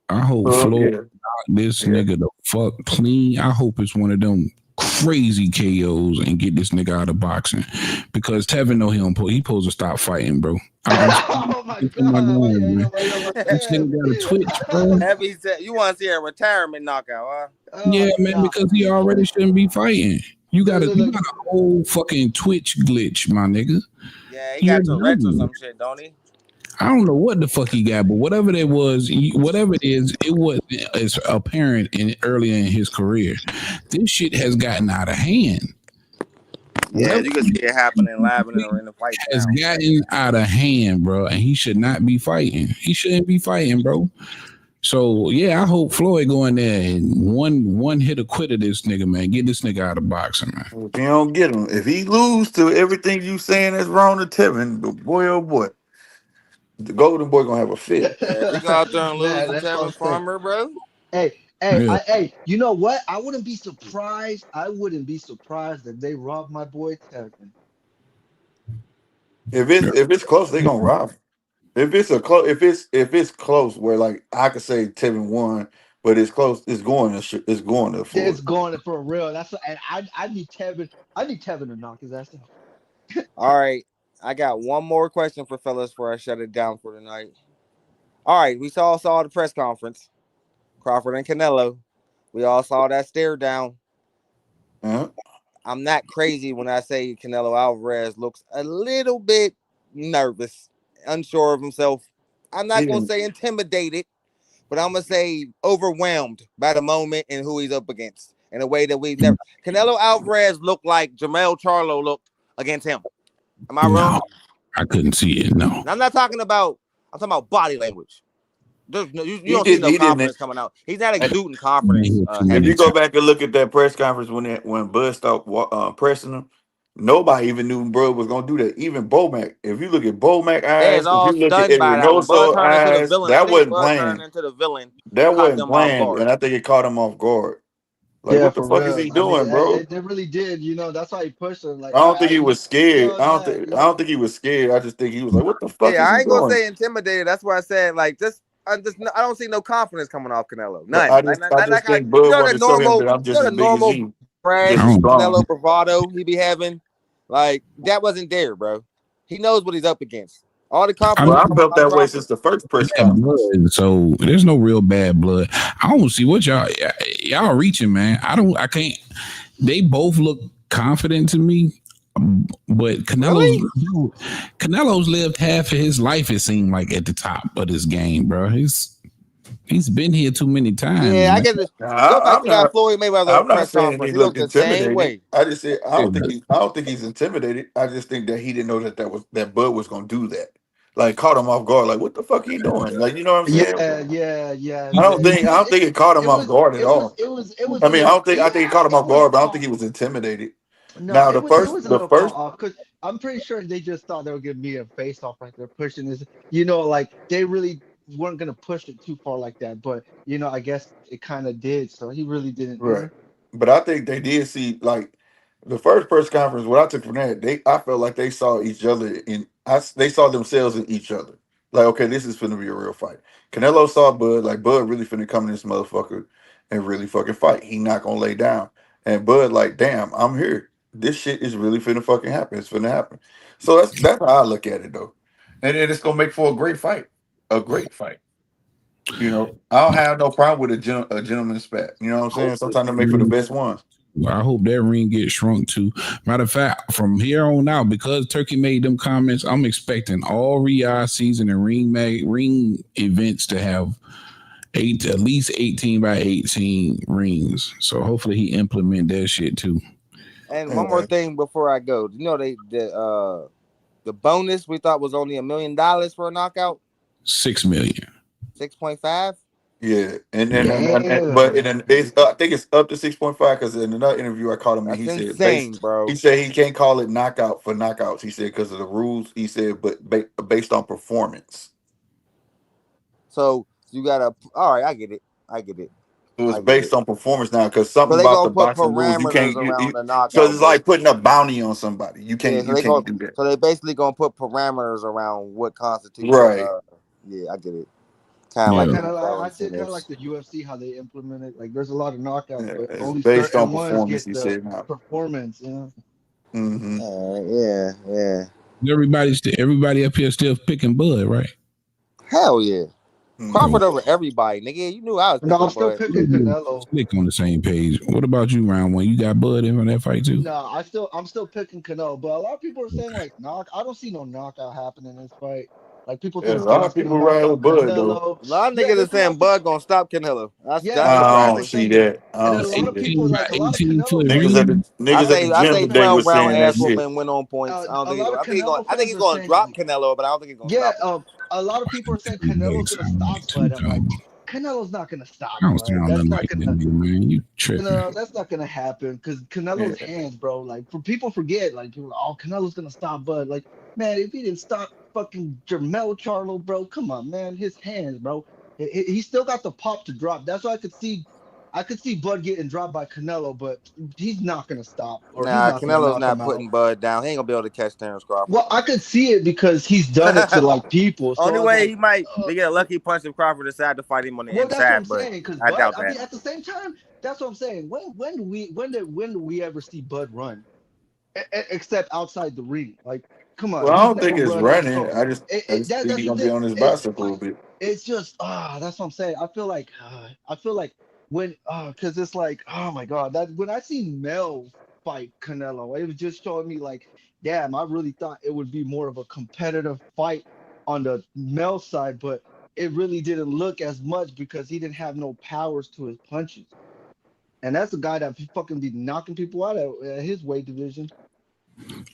I hope Flo yeah, this yeah. nigga the fuck clean. I hope it's one of them crazy KOs and get this nigga out of boxing because Tevin know he supposed to stop fighting, bro. Oh my God! Why you ain't nobody on my This nigga got a twitch, bro. Heavy said you want to see a retirement knockout, huh? Yeah, man, Nah. because he already shouldn't be fighting. You got Look. a whole fucking twitch glitch, my nigga. Yeah, he got You're Tourette's or nervous. some shit, don't he? I don't know what the fuck he got, but whatever it was, whatever it is, it was as apparent earlier in his career. This shit has gotten out of hand. Yeah, Whatever you can see it happening live in the fights has now. gotten out of hand, bro, and he should not be fighting. He shouldn't be fighting, bro. So yeah, I hope Floyd go in there and one hit a quitter this nigga, man. Get this nigga out of boxing, man. If you don't get him, if he lose to everything you saying that's wrong to Tevin, but boy oh boy, the Golden Boy gonna have a fit. Yeah, if he go out there and lose Man, to that's what I'm Tevin saying. Farmer, bro. Yeah. Hey, you know what? I wouldn't be surprised. I wouldn't be surprised if they rob my boy Tevin. If it's close, they gonna rob him. If it's a close, if it's close, where like I could say Tevin won, but it's close, it's going to It's Floyd. going for real. And I need Tevin. I need Tevin to knock his ass out. All right, I got one more question for fellas before I shut it down for tonight. All right, we saw the press conference, Crawford and Canelo. We all saw that stare down. Uh-huh. I'm not crazy when I say Canelo Alvarez looks a little bit nervous, unsure of himself. I'm He not gonna didn't. say intimidated, but I'm gonna say overwhelmed by the moment and who he's up against in a way that we've never. Canelo Alvarez looked like Jamel Charlo looked against him. Am I wrong? No, I couldn't see it. No. And I'm not talking about. I'm talking about body language. You He don't see did. no He didn't. confidence coming out. He's not And exuding confidence. Too if many you Heavy. go times. back and look at that press conference when Bud stopped pressing him, nobody even knew Bud was gonna do that. Even Bomac. If you look at Bomac They is eyes, if all you look at stunned by that one. Bud Reynoso turned into the eyes, villain. I that think wasn't Bud turned planned. into the villain who That caught wasn't them off planned, guard. and I think it caught him off guard. Like, Yeah, what the for fuck is real. he I mean, doing, bro? they really did. That's why he pushed him. Like, I don't think he you was scared. know that. I don't think he was scared. I just think he was like, "What the fuck Yeah, is I he ain't gonna doing?" say intimidated. That's why I said like I don't see no confidence coming off Canelo. But None. I Not just like how think Bud wanted the to show him normal, that I'm just the as big as normal you, I brash just as don't. strong. Canelo bravado he be having. Like that wasn't there, bro. He knows what he's up against. All the I Well, confidence mean, I coming felt out of that way since Crawford. the first press bad conference. blood, so there's no real bad blood. I don't see what y'all reaching, man. I can't. They both look confident to me, but Really? Canelo's lived half of his life. It seemed like at the top of this game, bro. He's been here too many times, Yeah, I man. get it. Now, Go back to that Floyd Mayweather I'm not press saying conference. he He looked looked the same intimidated. way. I just said Yeah, I don't think he's intimidated. I just think that he didn't know that Bud was gonna do that. Like caught him off guard. Like what the fuck he doing? Like you know what I'm saying? Yeah. I don't think it caught him It off was, guard at it was, all. it was, it was I a mean, little. I think it caught him It off was guard, but I don't think caught. he was intimidated. No, Now it was a the little caught first off because I'm pretty sure they just thought they were gonna be a face off like they're pushing this. Like they really weren't gonna push it too far like that. But I guess it kind of did. So he really didn't. right. But I think they did see like the first press conference. What I took from that, I felt like they saw each other they saw themselves in each other. Like, okay, this is finna be a real fight. Canelo saw Bud, like Bud really finna come in this motherfucker and really fucking fight. He not gonna lay down. And Bud, like, damn, I'm here. This shit is really finna fucking happen. It's finna happen. So that's how I look at it though. And then it's gonna make for a great fight. A great fight. I don't have no problem with a gentleman's spat. You know what I'm saying? hopefully. Sometimes they make for the best ones. I hope that ring gets shrunk too. Matter of fact, from here on out, because Turkey made them comments, I'm expecting all Riyadh season and ring events to have at least 18 by 18 rings. So hopefully he implement that shit too. And one more Yeah. thing before I go. The bonus we thought was only $1 million for a knockout. 6 million. 6.5. Yeah, but Damn. I think it's up to 6.5 because in another interview I caught him and That's he said insane, bro. he said he can't call it knockout for knockouts. He said because of the rules. He said, but based on performance, So you gotta. All right, I get it. I get it. it was I get based it. on performance now because So something they about the gonna put boxing rules you parameters can't. around the So knockout it's vote. like putting a bounty on somebody. Yeah, You can't do that. so they basically gonna put parameters around what constitutes Right. yeah, I get it. Kind of I like Yeah. the kind of I see kind of like incentives. the UFC how they implement it. Like there's a lot of knockouts, Yeah, but it's only based on certain ones performance. get He the said now. performance. Mm-hmm. Yeah. Everybody up here still picking Bud, right? Hell yeah. Mm-hmm. Crawford over everybody, nigga. You knew I was No, I'm picking still Bud. picking Canelo. Slick on the same page. What about you, round one? You got Bud in on that fight too? No, I'm still picking Canelo, but a lot of people are saying like knock. I don't see no knockout happening in this fight. Like people Yeah, think a it's lot gonna of people knock ride out with Bud though. Canelo. A lot of Yeah, niggas are there's a lot saying of people. Bud gonna stop Canelo. Yeah, That's that's what I people don't surprising. see saying. that. I And don't then a see lot of that. people By like a lot of 18 Canelo foot Niggas fans. at the ring. niggas at the I gym say today 12 was round saying that ass shit. whooping win on points. I don't A think lot of I think Canelo he's fans are gonna saying drop like, Canelo, but I don't think he's gonna yeah, stop him. a lot of people are saying Boy, Canelo's gonna sound stop, like two but I'm like, times. Canelo's not gonna stop, I don't bro. sound That's nothing not like that gonna. nigga, man. You tripping. No, that's not gonna happen because Yeah. Canelo's hands, bro. Like, for people forget, like, oh, Canelo's gonna stop Bud. Like, man, if he didn't stop fucking Jermel Charlo, bro, come on, man, his hands, bro. He still got the pop to drop. That's why I could see Bud getting dropped by Canelo, but he's not gonna stop or he's Nah, not gonna Canelo's knock him not out. putting Bud down. He ain't gonna be able to catch Terrence Crawford. Well, I could see it because he's done it to like people. So Only I was way like, he might uh, be get a lucky punch if Crawford decide to fight him on the well, that's what inside, I'm but saying. Because I Bud, doubt I mean, that. at the same time, that's what I'm saying. When do we ever see Bud run? Except outside the ring. Like, come on, Well, I he's don't think never it's running. running. So I just think that's he's the gonna be thing. on his It's bicycle a like little bit. it's just that's what I'm saying. I feel like when because it's like oh my god that when I seen Mel fight Canelo, it was just showing me like damn, I really thought it would be more of a competitive fight on the Mel side, but it really didn't look as much because he didn't have no powers to his punches. And that's a guy that fucking be knocking people out at his weight division.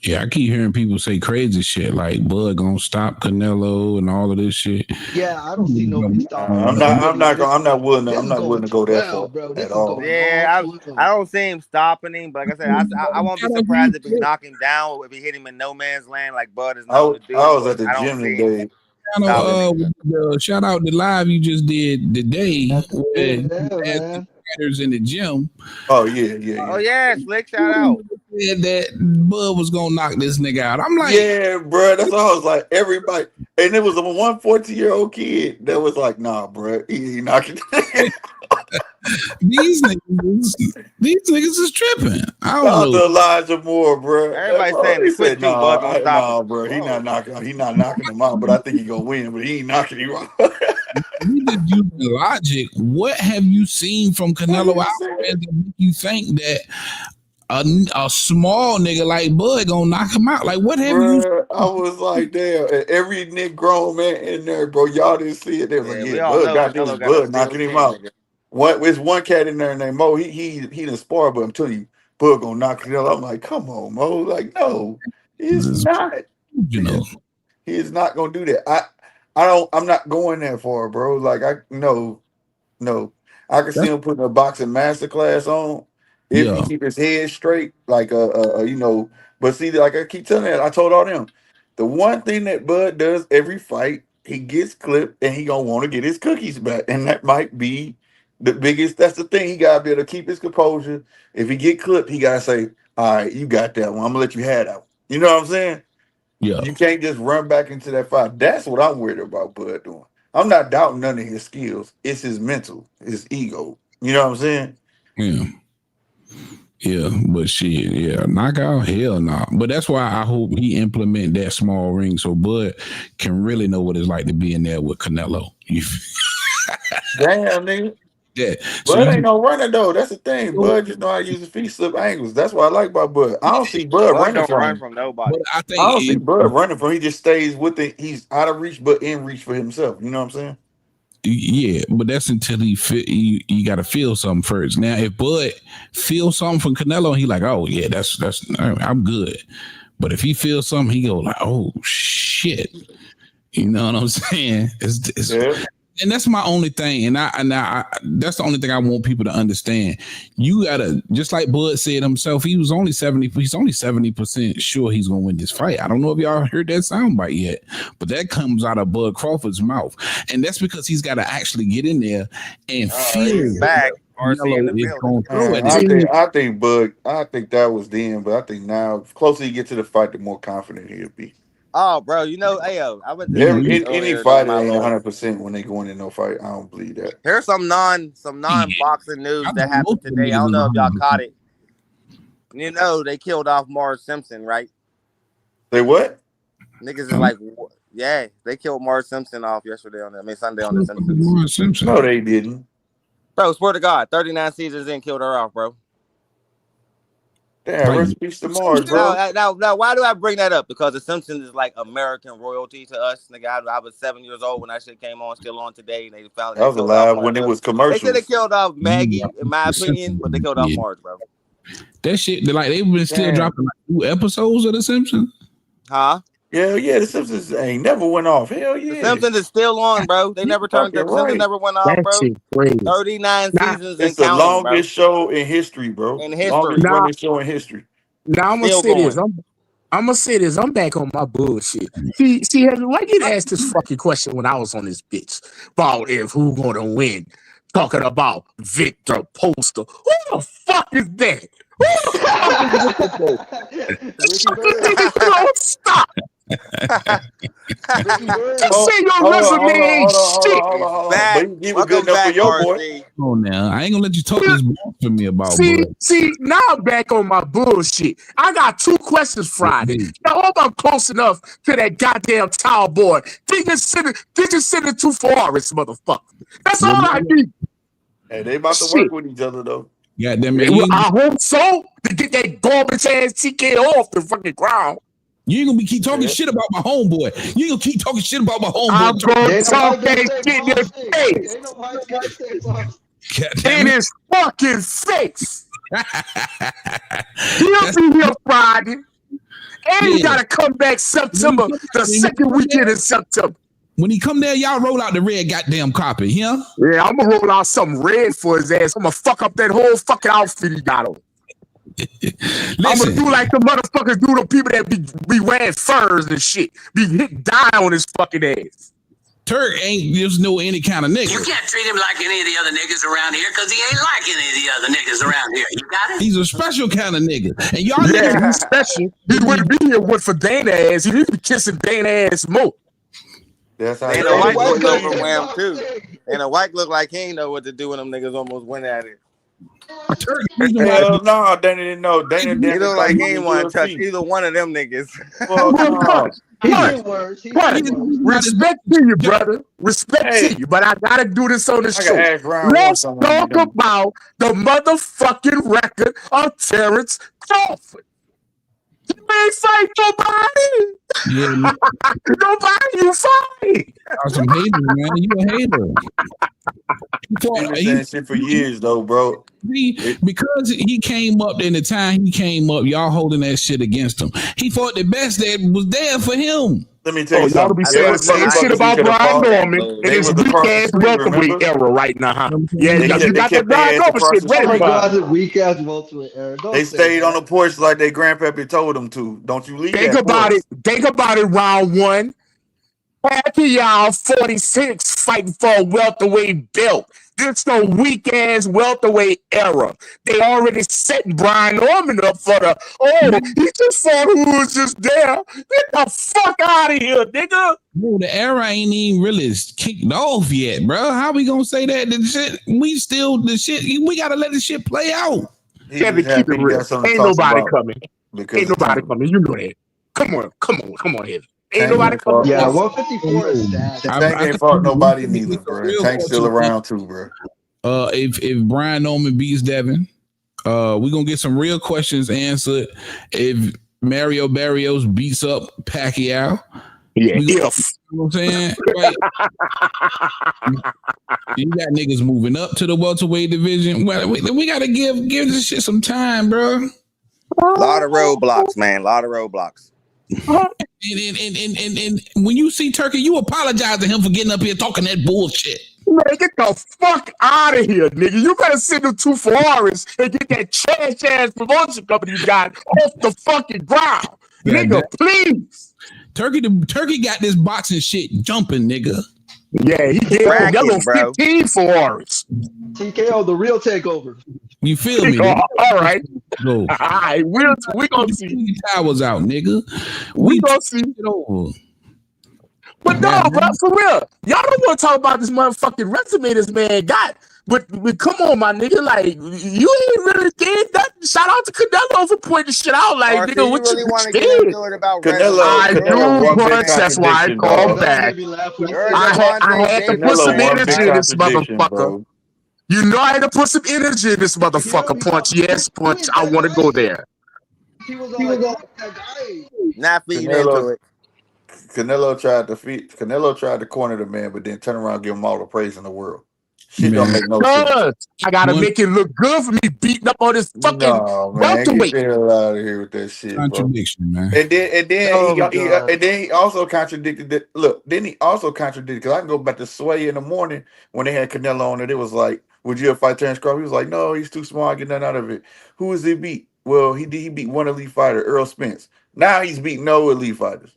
Yeah, I keep hearing people say crazy shit like Bud gonna stop Canelo and all of this shit. Yeah, I don't see nobody stopping I'm Bud. not. This I'm is not. this I'm not willing. To, this I'm is not willing going to go that 12, far bro. at This is all. going all Yeah, I 12. don't see him stopping him, but like I said, I won't be surprised if he knock him down if he hit him in no man's land like Bud is known to do. I was at But the I don't gym see him today. stopping him. Shout out the live you just did today where Yeah, you asked the man. fighters in the gym. Oh yeah, yeah, Oh yeah. yeah, Slick, shout out. Said that Bud was gonna knock this nigga out. I'm like, Yeah, bro. That's all I was like. Everybody, and it was a 114-year-old kid that was like, "Nah, bro, he knocking." these niggas, these niggas is tripping. I Shout don't out know. to Elijah Moore, bro. That Everybody's bro, saying the he quick said, shoot Bud "Nah, gonna stop him. nah, bro. Whoa. He not knocking him out. But I think he gonna win. But he ain't knocking him out." We just using logic. What have you seen from What Canelo he Alvarez said. that make you think that a small nigga like Bud gonna knock him out? Like, what have you? Bro, I was like, damn, and every Nick grown man in there, bro. Y'all didn't see it. They was like, Yeah, yeah, we all Bud know got this, Canelo got a Bud steel knocking him chin, out. nigga. There's one cat in there named Mo. He didn't spar, but I'm telling you, Bud gonna knock it out. I'm like, come on, Mo. Like, no, he's not. You He know, is, he is not gonna do that. I'm not going that far, bro. Like, no, I can see that's him putting a boxing masterclass on if he yeah, keep his head straight. Like but see, like I keep telling you, I told all them, the one thing that Bud does every fight, he gets clipped and he gonna want to get his cookies back, and that might be the biggest. That's the thing. He gotta be able to keep his composure. If he get clipped, he gotta say, "All right, you got that one. I'm gonna let you have that one." You know what I'm saying? yeah, You can't just run back into that fight. That's what I'm worried about Bud doing. I'm not doubting none of his skills. It's his mental, his ego. You know what I'm saying? yeah. Yeah, but shit, yeah, knockout, hell no. Nah. But that's why I hope he implement that small ring so Bud can really know what it's like to be in there with Canelo. Damn, nigga. Yeah, so Bud you ain't no runner though. That's the thing. Bud just know how to use his feet, slip angles. That's what I like about Bud. I don't see Bud Bud running don't from run him. from but nobody. I I think don't see it, Bud running from him. He just stays with it. He's out of reach, but in reach for himself. You know what I'm saying? yeah, but that's until he feel you got to feel something first. Now, if Bud feels something from Canelo, he like, oh yeah, that's I'm good. But if he feels something, he go like, oh shit. You know what I'm saying? It's Yeah. and that's my only thing. And I that's the only thing I want people to understand. You gotta just like Bud said himself, he's only 70% sure he's gonna win this fight. I don't know if y'all heard that soundbite yet, but that comes out of Bud Crawford's mouth. And that's because he's gotta actually get in there and His feel back, what RC in Canelo the is building. gonna throw at his I think Bud. I think that was then, but I think now, the closer you get to the fight, the more confident he'll be. Oh, bro, you know, hey yo, I went to you know, say Every this any earlier during fighter my ain't little. 100% when they go into no fight. I don't believe that. Here's some non boxing I news that think most happened of them today. I niggas don't is know if y'all caught 100%. it. You know, they killed off Morris Simpson, right? They what? Niggas is Huh? like, yeah, they killed Morris Simpson off yesterday Sunday on the Who the fuck is Simpsons. Morris No, Simpson? they didn't. Bro, swear to God, 39 seasons in, killed her off, bro. Yeah, Like, rest in peace to Mars, bro. Now, why do I bring that up? Because The Simpsons is like American royalty to us. Nigga, I was 7 years old when that shit came on, still on today. And I they was killed off alive one of when it the. was They should have commercials. killed off Maggie, in my opinion, but they killed off Yeah. Marge, bro. that shit, they've been still Damn. dropping like 2 episodes of The Simpsons. Huh? Hell yeah, the Simpsons ain't never went off. Hell The yeah. Simpsons is still on, bro. They never turned. Fucking The Simpsons right. never went off, That bro. shit crazy. 39 seasons and It's the counting, bro. longest show in history, bro. In history. Longest Nah. running show in history. Now I'm gonna Still say this. going. I'm gonna say this. I'm back on my bullshit. See, Heavy, why you ask this fucking question when I was on this bitch about if who gonna win? Talking about Victor Poster. Who the fuck is that? Who the fuck is Victor Poster? Nigga, you don't stop. Just say your resume ain't shit. But he was good Welcome enough for back, your boy. RC. Oh, now I ain't gonna let you talk this for me about Bud. See, now I'm back on my bullshit. I got 2 questions Friday. Now, hope I'm close enough to that goddamn towel boy. Did you send it to Forrest, motherfucker? That's all I need. Hey, they about to work with each other though. Goddamn it, I hope so. To get that garbage ass TK off the fucking ground. you ain't gonna keep talking shit about my homeboy. You ain't gonna keep talking shit about my homeboy. I'm gonna talk that shit in your face. Ain't nobody gonna say boss. In his fucking face. He'll be here Friday. And he gotta come back September, the second weekend in September. When he come there, y'all roll out the red goddamn carpet, yeah? Yeah, I'm gonna roll out something red for his ass. I'm gonna fuck up that whole fucking outfit he got on. I'm gonna do like the motherfuckers do to people that be wearing furs and shit. Be die on his fucking ass. Turk ain't just no any kind of nigga. You can't treat him like any of the other niggas around here because he ain't like any of the other niggas around here. You got it? He's a special kind of nigga. And y'all Yeah, niggas he's special. He wouldn't be here with for Dana ass. He need to be kissing Dana ass more. That's how And the white look overwhelmed too. And the white look like he ain't know what to do when them niggas almost went at it. Turk, hell no, Dana didn't know. Dana He didn't look like he ain't want to touch either one of them niggas. Respect to you, brother. Respect to you, but I gotta do this on the show. Let's talk about the motherfucking record of Terrence Crawford. You ain't fight nobody. Yeah, nobody you fight. Some haters, man. You a hater. He been shit for years though, bro. Because he came up in the time he came up, y'all holding that shit against him. He fought the best that was there for him. Let me tell you y'all something. be saying the same shit about Brian Norman in his weak ass welterweight era right now, huh? Yeah, you got that Brian Norman shit ready. Oh my God, weak ass welterweight era. They stayed on the porch like their grandpappy told them to. Don't you leave. Think about it. Round 1. Happy y'all 46 fighting for a welterweight belt. This no weak ass welterweight era. They already setting Brian Norman up for he just fought who was just there. Get the fuck out of here, nigga. No, the era ain't even really kicked off yet, bro. How we gonna say that? We gotta let the shit play out. Kevin, keep it real. Ain't nobody coming. Ain't nobody coming. You know that. Come on, Heavy. Ain't nobody coming. Yeah, 154 is sad. Tank ain't fought nobody neither, bro. Tank's still around too, bro. If Brian Norman beats Devin, we're gonna get some real questions answered. If Mario Barrios beats up Pacquiao, you know what I'm saying? Right? You got niggas moving up to the welterweight division. Well, we gotta give this shit some time, bro. A lot of roadblocks, man. A lot of roadblocks. And when you see Turkey, you apologize to him for getting up here talking that bullshit. Man, get the fuck out of here, nigga. You better send them to Forrest and get that trash ass promotion company you got off the fucking ground. Yeah, nigga, please. Turkey got this boxing shit jumping, nigga. Yeah, he did. That was 15 Forrest. TKO, the real takeover. You feel me? All right. All right. We're going to see. The towers out, nigga. We going to see it over. But no, bro, for real. Y'all don't want to talk about this motherfucking resume this man got. But come on, my nigga. Like, you ain't really did that. Shout out to Canelo for pointing shit out. Like, nigga, what you want to get into it about Canelo? I do, but that's why I called back. I had to put some energy in this motherfucker. Bro. You know I had to put some energy in this motherfucker. Punch. Yes, Punch. I want to go there. he was all like, "Oh, that guy." Not feeding into Canelo it. Canelo tried to corner the man, but then turn around and give him all the praise in the world. Shit don't Man, make no sense. Cuz I gotta one make it look good for me beating up on this fucking No, man, get welterweight. the hell out of here with that shit, bro. contradiction, man. Oh my god. And then he also contradicted that. Look, then he also contradicted because I can go back to Sway in the morning when they had Canelo on it. It was like, would you ever fight Terrence Crawford? He was like, no, he's too small. I get nothing out of it. Who is he beat? Well, he beat one elite fighter, Earl Spence. Now he's beating no elite fighters.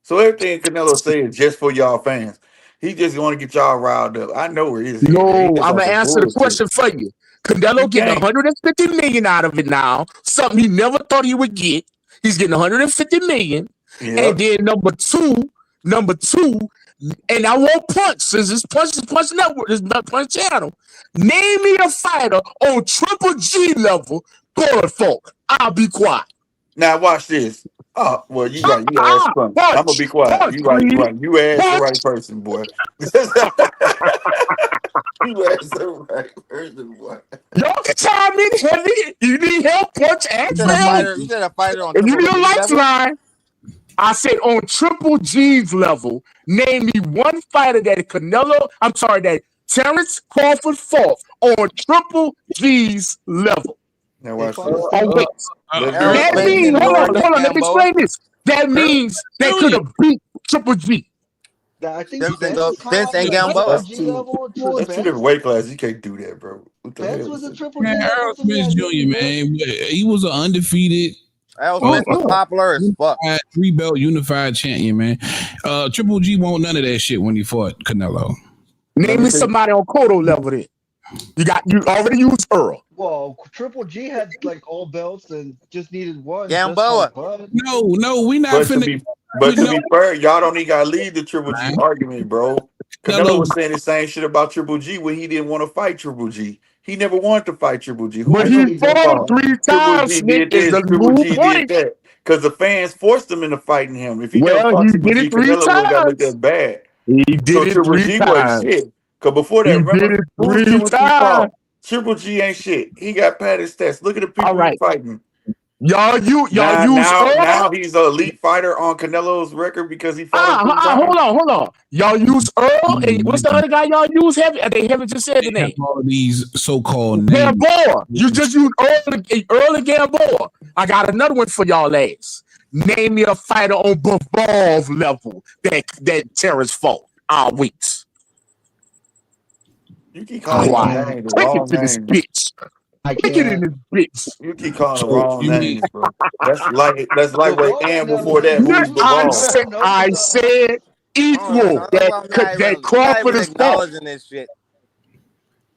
So everything Canelo say is just for y'all fans. He just want to get y'all riled up. I know where his head at. He No, just I'm on gonna some answer the bullshit. question for you. He Canelo getting can't. 150 million out of it now. Something he never thought he would get. He's getting 150 million. And Yep. then number two, and I won't punch since it's punch network, it's not punch channel. Name me a fighter on Triple G level. Good folk. I'll be quiet. Now watch this. Oh, well, you right. You asked something. I'm gonna be quiet. Punch, You right. You please. right. You asked the Punch. right person, boy. You asked the right person, boy. Y'all can chime in heavy. You need help, punch, You ask said for a help. fighter. You said a fighter on If you Triple need a G level. lifeline, I said on Triple G's level, name me one fighter that that Terrence Crawford fought on Triple G's level. Now They watch fought the this. same. Wait. Let's Errol do it. That Spence means, and hold on, Norick let me Gamboa. explain this. That means they could have beat Triple G. I think Spence and Spence is kind Spence of and like Triple Gamboa. G level. That's two different weight classes. You can't do that, bro. What the Spence hell? was a Triple Man, G level Earl to me. I Smith think, Jr., man, he was an undefeated Errol Spence was popular as fuck. three-belt unified champion, man. Triple G won't none of that shit when he fought Canelo. Name me somebody on Cotto level then. You already used Earl. Well, Triple G had like all belts and just needed one. Gamboa. Just like Bud. No, we not finna. But to be fair, y'all don't even gotta lead the Triple G argument, bro. Canelo was saying the same shit about Triple G when he didn't want to fight Triple G. He never wanted to fight Triple G. Who But was he he gonna fought fight? 3 Triple times, G Nick, did is this. the Triple new G did point. that because the fans forced him into fighting him. If he never Well, fought he Triple did G, it 3 Canelo would have got looked times. at bad. He did So it Triple 3 G wasn't times. shit. Because before that, He remember did it who was 3 Triple G times. fought? Triple G ain't shit. He got padded stats. Look at the people All right. he's fighting. Y'all use Earl. Now he's an elite fighter on Canelo's record because he fought him 3 times. Hold on. Y'all use Earl. And what's the other guy y'all use? They haven't just said the name. All these so-called names. Gamboa. You just used Earl and Gamboa. I got another one for y'all ladies. Name me a fighter on Bivol level that Terrence fought all weeks. You keep calling the name, the Take wrong it to this name. bitch. I Take it in can't. this bitch. You keep calling the wrong you names, bro. That's lightweight. Bivol And never before that, did. who's I Bivol? said equal. That We're not Crawford even is fought. acknowledging this shit.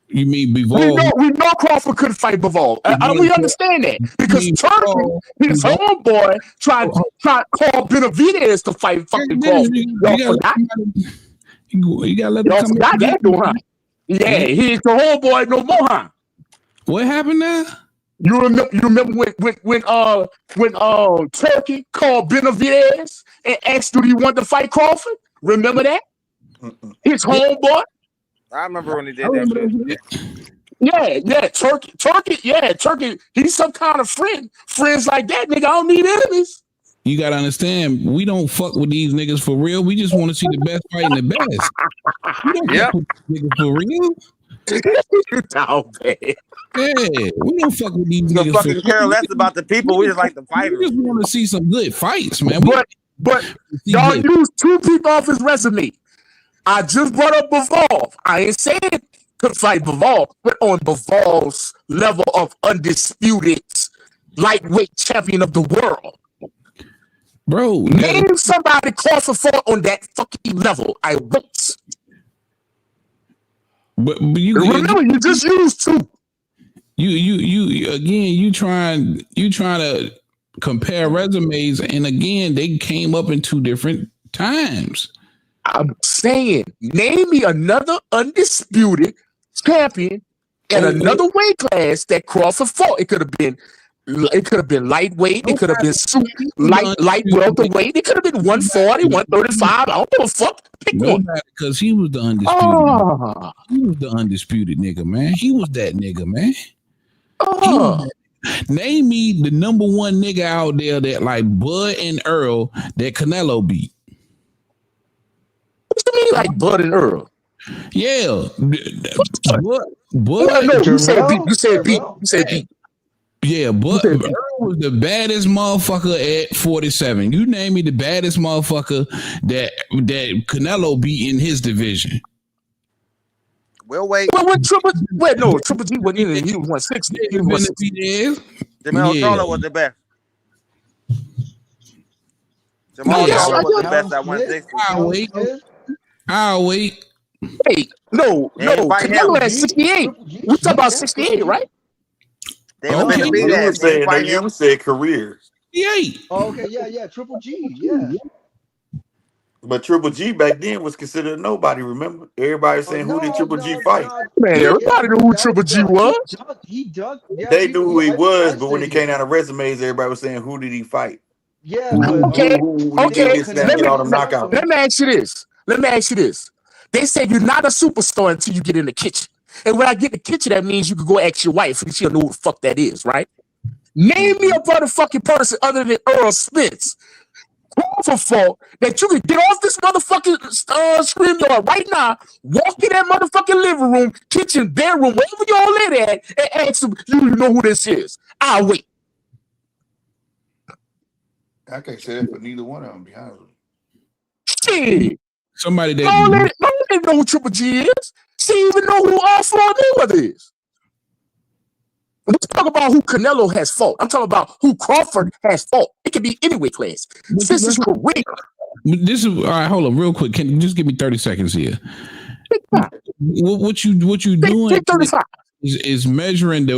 You mean We Bivol? know Crawford couldn't fight Bivol. We understand that because Turkey, his homeboy, tried call Benavidez to fight fucking Crawford. Y'all forgot? You gotta let Y'all them come forgot that, though, huh? Yeah, he ain't the homeboy no more, huh? What happened now? You remember when Turkey called Benavidez and asked did he want to fight Crawford? Remember that? His homeboy? I remember when he did that shit. Yeah, Turkey. He's some kind of friends like that, nigga. I don't need enemies. You gotta understand, we don't fuck with these niggas for real. We just want to see the best fighting the best. We don't fuck with these niggas for real. Yeah, we don't fuck with these niggas for real. Care less about the people. We just like the fighters. We just want to see some good fights, man. But y'all use 2 people off his resume. I just brought up Bivol. I ain't saying could fight Bivol, but on Bivol's level of undisputed lightweight champion of the world. Bro, name somebody Crawford fought on that fucking level. I wait. But you remember, you just used 2. You again. You trying to compare resumes, and again, they came up in 2 different times. I'm saying, name me another undisputed champion in another weight class that Crawford fought. It could have been lightweight. It could have been light welterweight. It could have been 140, 135. I don't give a fuck. Pick one. Because he was the undisputed. He was the undisputed nigga, man. He was that nigga, man. Name me the number one nigga out there that like Bud and Earl that Canelo beat. What you mean, like Bud and Earl? Yeah, Bud. No, you said beat. Jermell? You said beat. Yeah, but Earl was the baddest motherfucker at 47. You name me the baddest motherfucker that Canelo beat in his division. We'll wait. Triple G wasn't in it. He was 160. He was 160. Jamal Charlo was the best. Jamal Charlo was the best at 160. I'll wait. Hey, no. Canelo had 68. We talking about 68, right? You said career. 68. Oh, okay, yeah, Triple G, yeah. But Triple G back then was considered nobody. Remember, everybody saying who did Triple G fight? Man, everybody knew who Triple G was. They knew who he was, but when it came down to resumes, everybody was saying who did he fight? Yeah. Okay. Let me ask you this. They say you're not a superstar until you get in the kitchen. And when I get in the kitchen, that means you can go ask your wife and she'll know who the fuck that is, right? Name me a motherfucking person other than Earl Spence for fault that you can get off this motherfucking screen yard right now, walk in that motherfucking living room, kitchen, bedroom, wherever y'all live at, and ask them, you know who this is. I'll wait. I can't say that for neither one of them, to be honest with you. Shit. Somebody that no one know who Triple G is. She even know who Floyd Mayweather is. Let's talk about who Canelo has fought. I'm talking about who Crawford has fought. It can be any weight class. Since his career. This is all right. Hold on, real quick. Can you just give me 30 seconds here? What you doing? 35. Is measuring the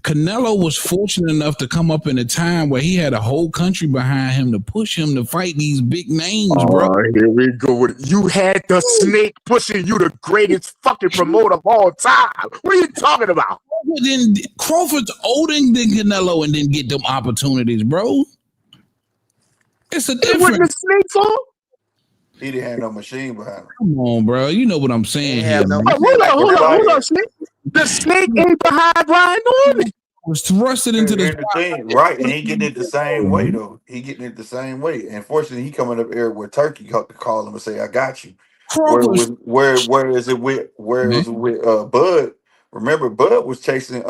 Canelo was fortunate enough to come up in a time where he had a whole country behind him to push him to fight these big names, bro. Here we go. You had the Snake pushing you, the greatest fucking promoter of all time. What are you talking about? Then Crawford's older than Canelo and didn't get them opportunities, bro. It's a difference. What the Snake for? He didn't have no machine behind him. Come on, bro. You know what I'm saying here. Hold on, Snake. The Snake ain't behind Brian Norman. Was thrusted into the thing, right? And he getting it the same way though. He getting it the same way. And fortunately, he coming up here with Turkey to call him and say, "I got you." Where is it with Bud? Remember, Bud was chasing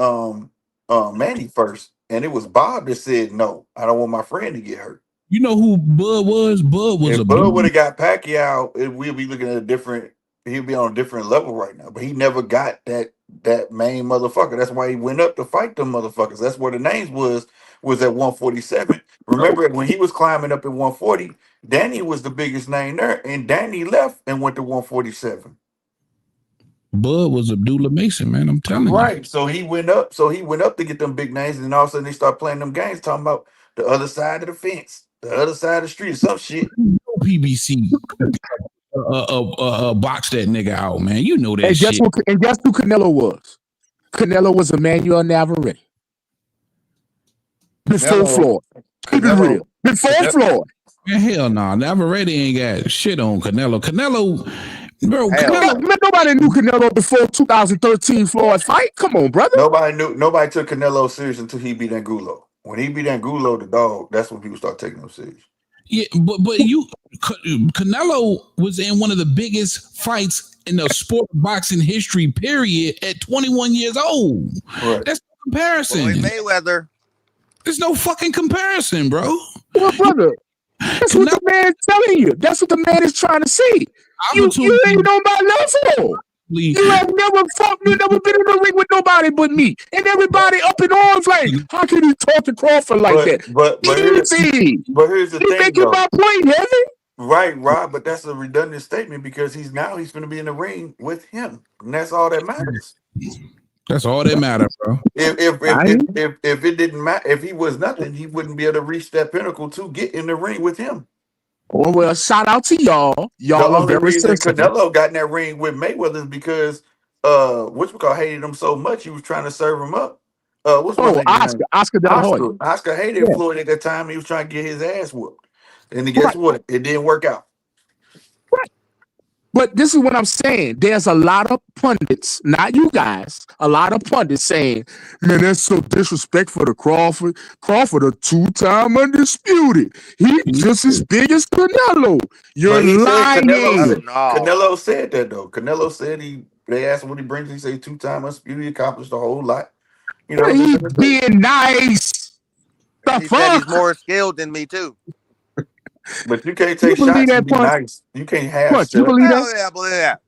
Manny first, and it was Bob that said, "No, I don't want my friend to get hurt." You know who Bud was? Bud would have got Pacquiao, we'd be looking at a different. He'd be on a different level right now. But he never got that main motherfucker. That's why he went up to fight them motherfuckers. That's where the names was at 147. Remember when he was climbing up at 140, Danny was the biggest name there, and Danny left and went to 147. Bud was Abdullah Mason, man. I'm telling you. Right. So he went up to get them big names, and all of a sudden they start playing them games talking about the other side of the fence, the other side of the street, some shit. PBC box that nigga out, man. You know that and shit. Guess who Canelo was? Canelo was Emmanuel Navarrete. Before Floyd. Keep it real. Before Floyd. Man, hell no. Navarrete ain't got shit on Canelo. Bro, nobody knew Canelo before 2013 Floyd fight. Come on, brother. Nobody took Canelo serious until he beat Angulo. When he beat Angulo, the dog, that's when people start taking him serious. Yeah, but Canelo was in one of the biggest fights in the sport of boxing history, period, at 21 years old. Right. That's no comparison. Boy, Mayweather. There's no fucking comparison, bro. Well, brother, that's what the man's telling you. That's what the man is trying to say. You ain't nobody level. You have never fought, you never been in the ring with nobody but me. And everybody up in arms like, how can you talk to Crawford like that? But here's the thing, making my point, Heavy. Right, Rob, but that's a redundant statement because he's going to be in the ring with him. And that's all that matters. That's all that matters, bro. If it didn't matter, if he was nothing, he wouldn't be able to reach that pinnacle to get in the ring with him. Oh, well, shout out to y'all. Y'all are very sensitive. Canelo got in that ring with Mayweather is because hated him so much he was trying to serve him up. Oscar De La Hoya. Oscar hated Floyd at that time. He was trying to get his ass whooped. And guess what? It didn't work out. Right. But this is what I'm saying. There's a lot of pundits, not you guys, a lot of pundits saying, man, that's so disrespectful to Crawford. Crawford, a 2-time undisputed. He's just as big as Canelo. You're But he said lying. No. Canelo said that though. Canelo said they asked him what he brings. He said 2-time undisputed, he accomplished a whole lot. You know, just He's in the day. being nice. The And he said he's fuck? more skilled than me too. But you can't You take believe shots and that, be Punch? nice. You can't have Punch, you stuff. believe that? Hell yeah, I believe that.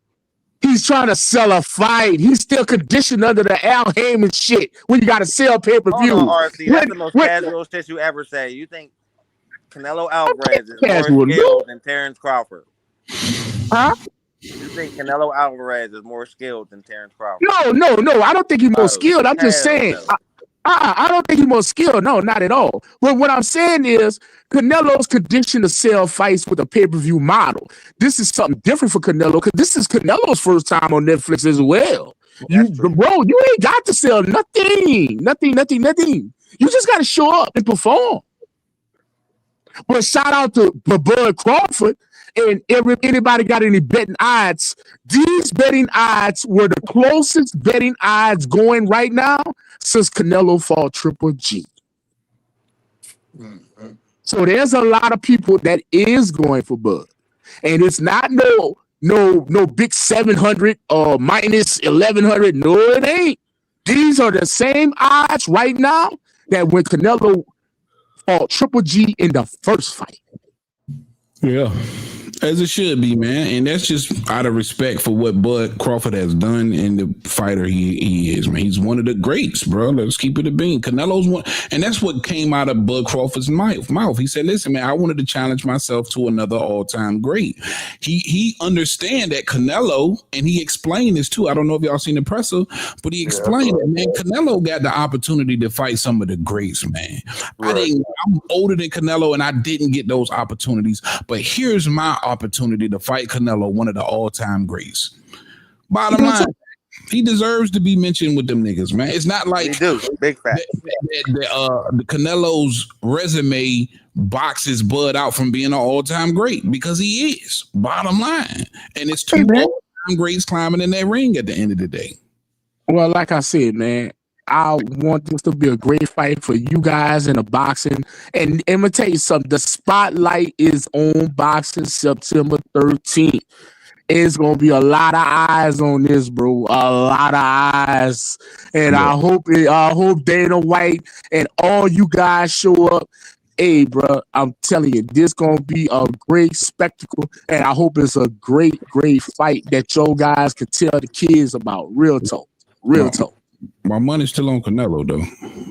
He's trying to sell a fight. He's still conditioned under the Al Heyman shit when you got to sell Hold on, pay-per-views. RC. That's the most casual shit you ever say. You think Canelo Alvarez is more Casual, skilled than Terrence Crawford? huh? You think Canelo Alvarez is more skilled than Terrence Crawford? No. I don't think he's more Oh, skilled. I'm just hell saying. no. I don't think he's more skilled. No, not at all. But what I'm saying is Canelo's conditioned to sell fights with a pay-per-view model. This is something different for Canelo because this is Canelo's first time on Netflix as well. That's true. Bro, you ain't got to sell nothing. You just got to show up and perform. But shout out to Bud Crawford and anybody got any betting odds. These betting odds were the closest betting odds going right now since Canelo fought Triple G. Mm-hmm. So there's a lot of people that is going for Bud. And it's not no big 700 or minus 1100. No, it ain't. These are the same odds right now that when Canelo fought Triple G in the first fight. Yeah, as it should be, man. And that's just out of respect for what Bud Crawford has done and the fighter he is, man. He's one of the greats, bro. Let's keep it a bean. Canelo's one, and that's what came out of Bud Crawford's mouth. He said, listen, man, I wanted to challenge myself to another all-time great. He understand that Canelo, and he explained this too. I don't know if y'all seen the presser, but he explained that, man, Canelo got the opportunity to fight some of the greats, man. Right. I'm older than Canelo, and I didn't get those opportunities. But here's my opportunity to fight Canelo, one of the all-time greats. Bottom line, he deserves to be mentioned with them niggas, man. It's not like he do. Big fat. The Canelo's resume boxes Bud out from being an all-time great because he is. Bottom line, and it's two all-time greats climbing in that ring at the end of the day. Well, like I said, man, I want this to be a great fight for you guys in the boxing. And I'm going to tell you something. The spotlight is on boxing September 13th. It's going to be a lot of eyes on this, bro. A lot of eyes. And I hope Dana White and all you guys show up. Hey, bro, I'm telling you, this going to be a great spectacle. And I hope it's a great, great fight that you guys can tell the kids about. Real talk. My money's still on Canelo, though.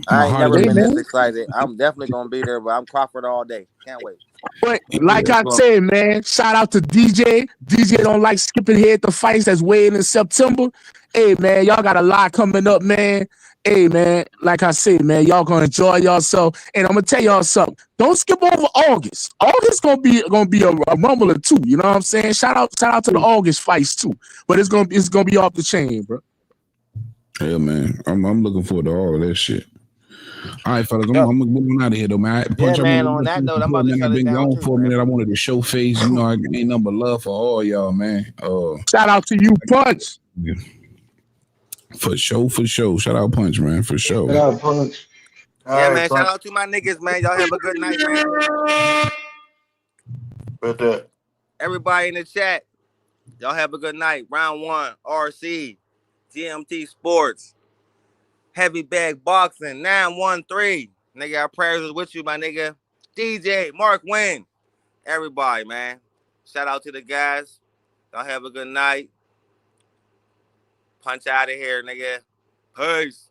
I ain't never been this excited. I'm definitely gonna be there, but I'm Crawford all day. Can't wait. But like I said, man, shout out to DJ. DJ don't like skipping ahead the fights that's waiting in September. Hey, man, y'all got a lot coming up, man. Hey, man, like I said, man, y'all gonna enjoy yourself. And I'm gonna tell y'all something. Don't skip over August. August gonna be a rumble or two. You know what I'm saying? Shout out to the August fights too. But it's gonna be off the chain, bro. Yeah, man. I'm looking forward to all of that shit. All right, fellas, I'm gonna get out of here though, man. Yeah, man. On that note, I'm about to shut I've it been down gone too, for a man. minute. I wanted to show face. You know, I ain't nothing but love for all y'all, man. Shout out to you, Punch. Yeah. For sure. Shout out Punch, man. For sure. Shout out Punch. Yeah, man. Shout out to my niggas, man. Y'all have a good night, man. But everybody in the chat, y'all have a good night. Round 1, RC, GMT Sports, Heavy Bag Boxing, 913. Nigga, our prayers is with you, my nigga. DJ, Mark Wynn. Everybody, man. Shout out to the guys. Y'all have a good night. Punch out of here, nigga. Peace.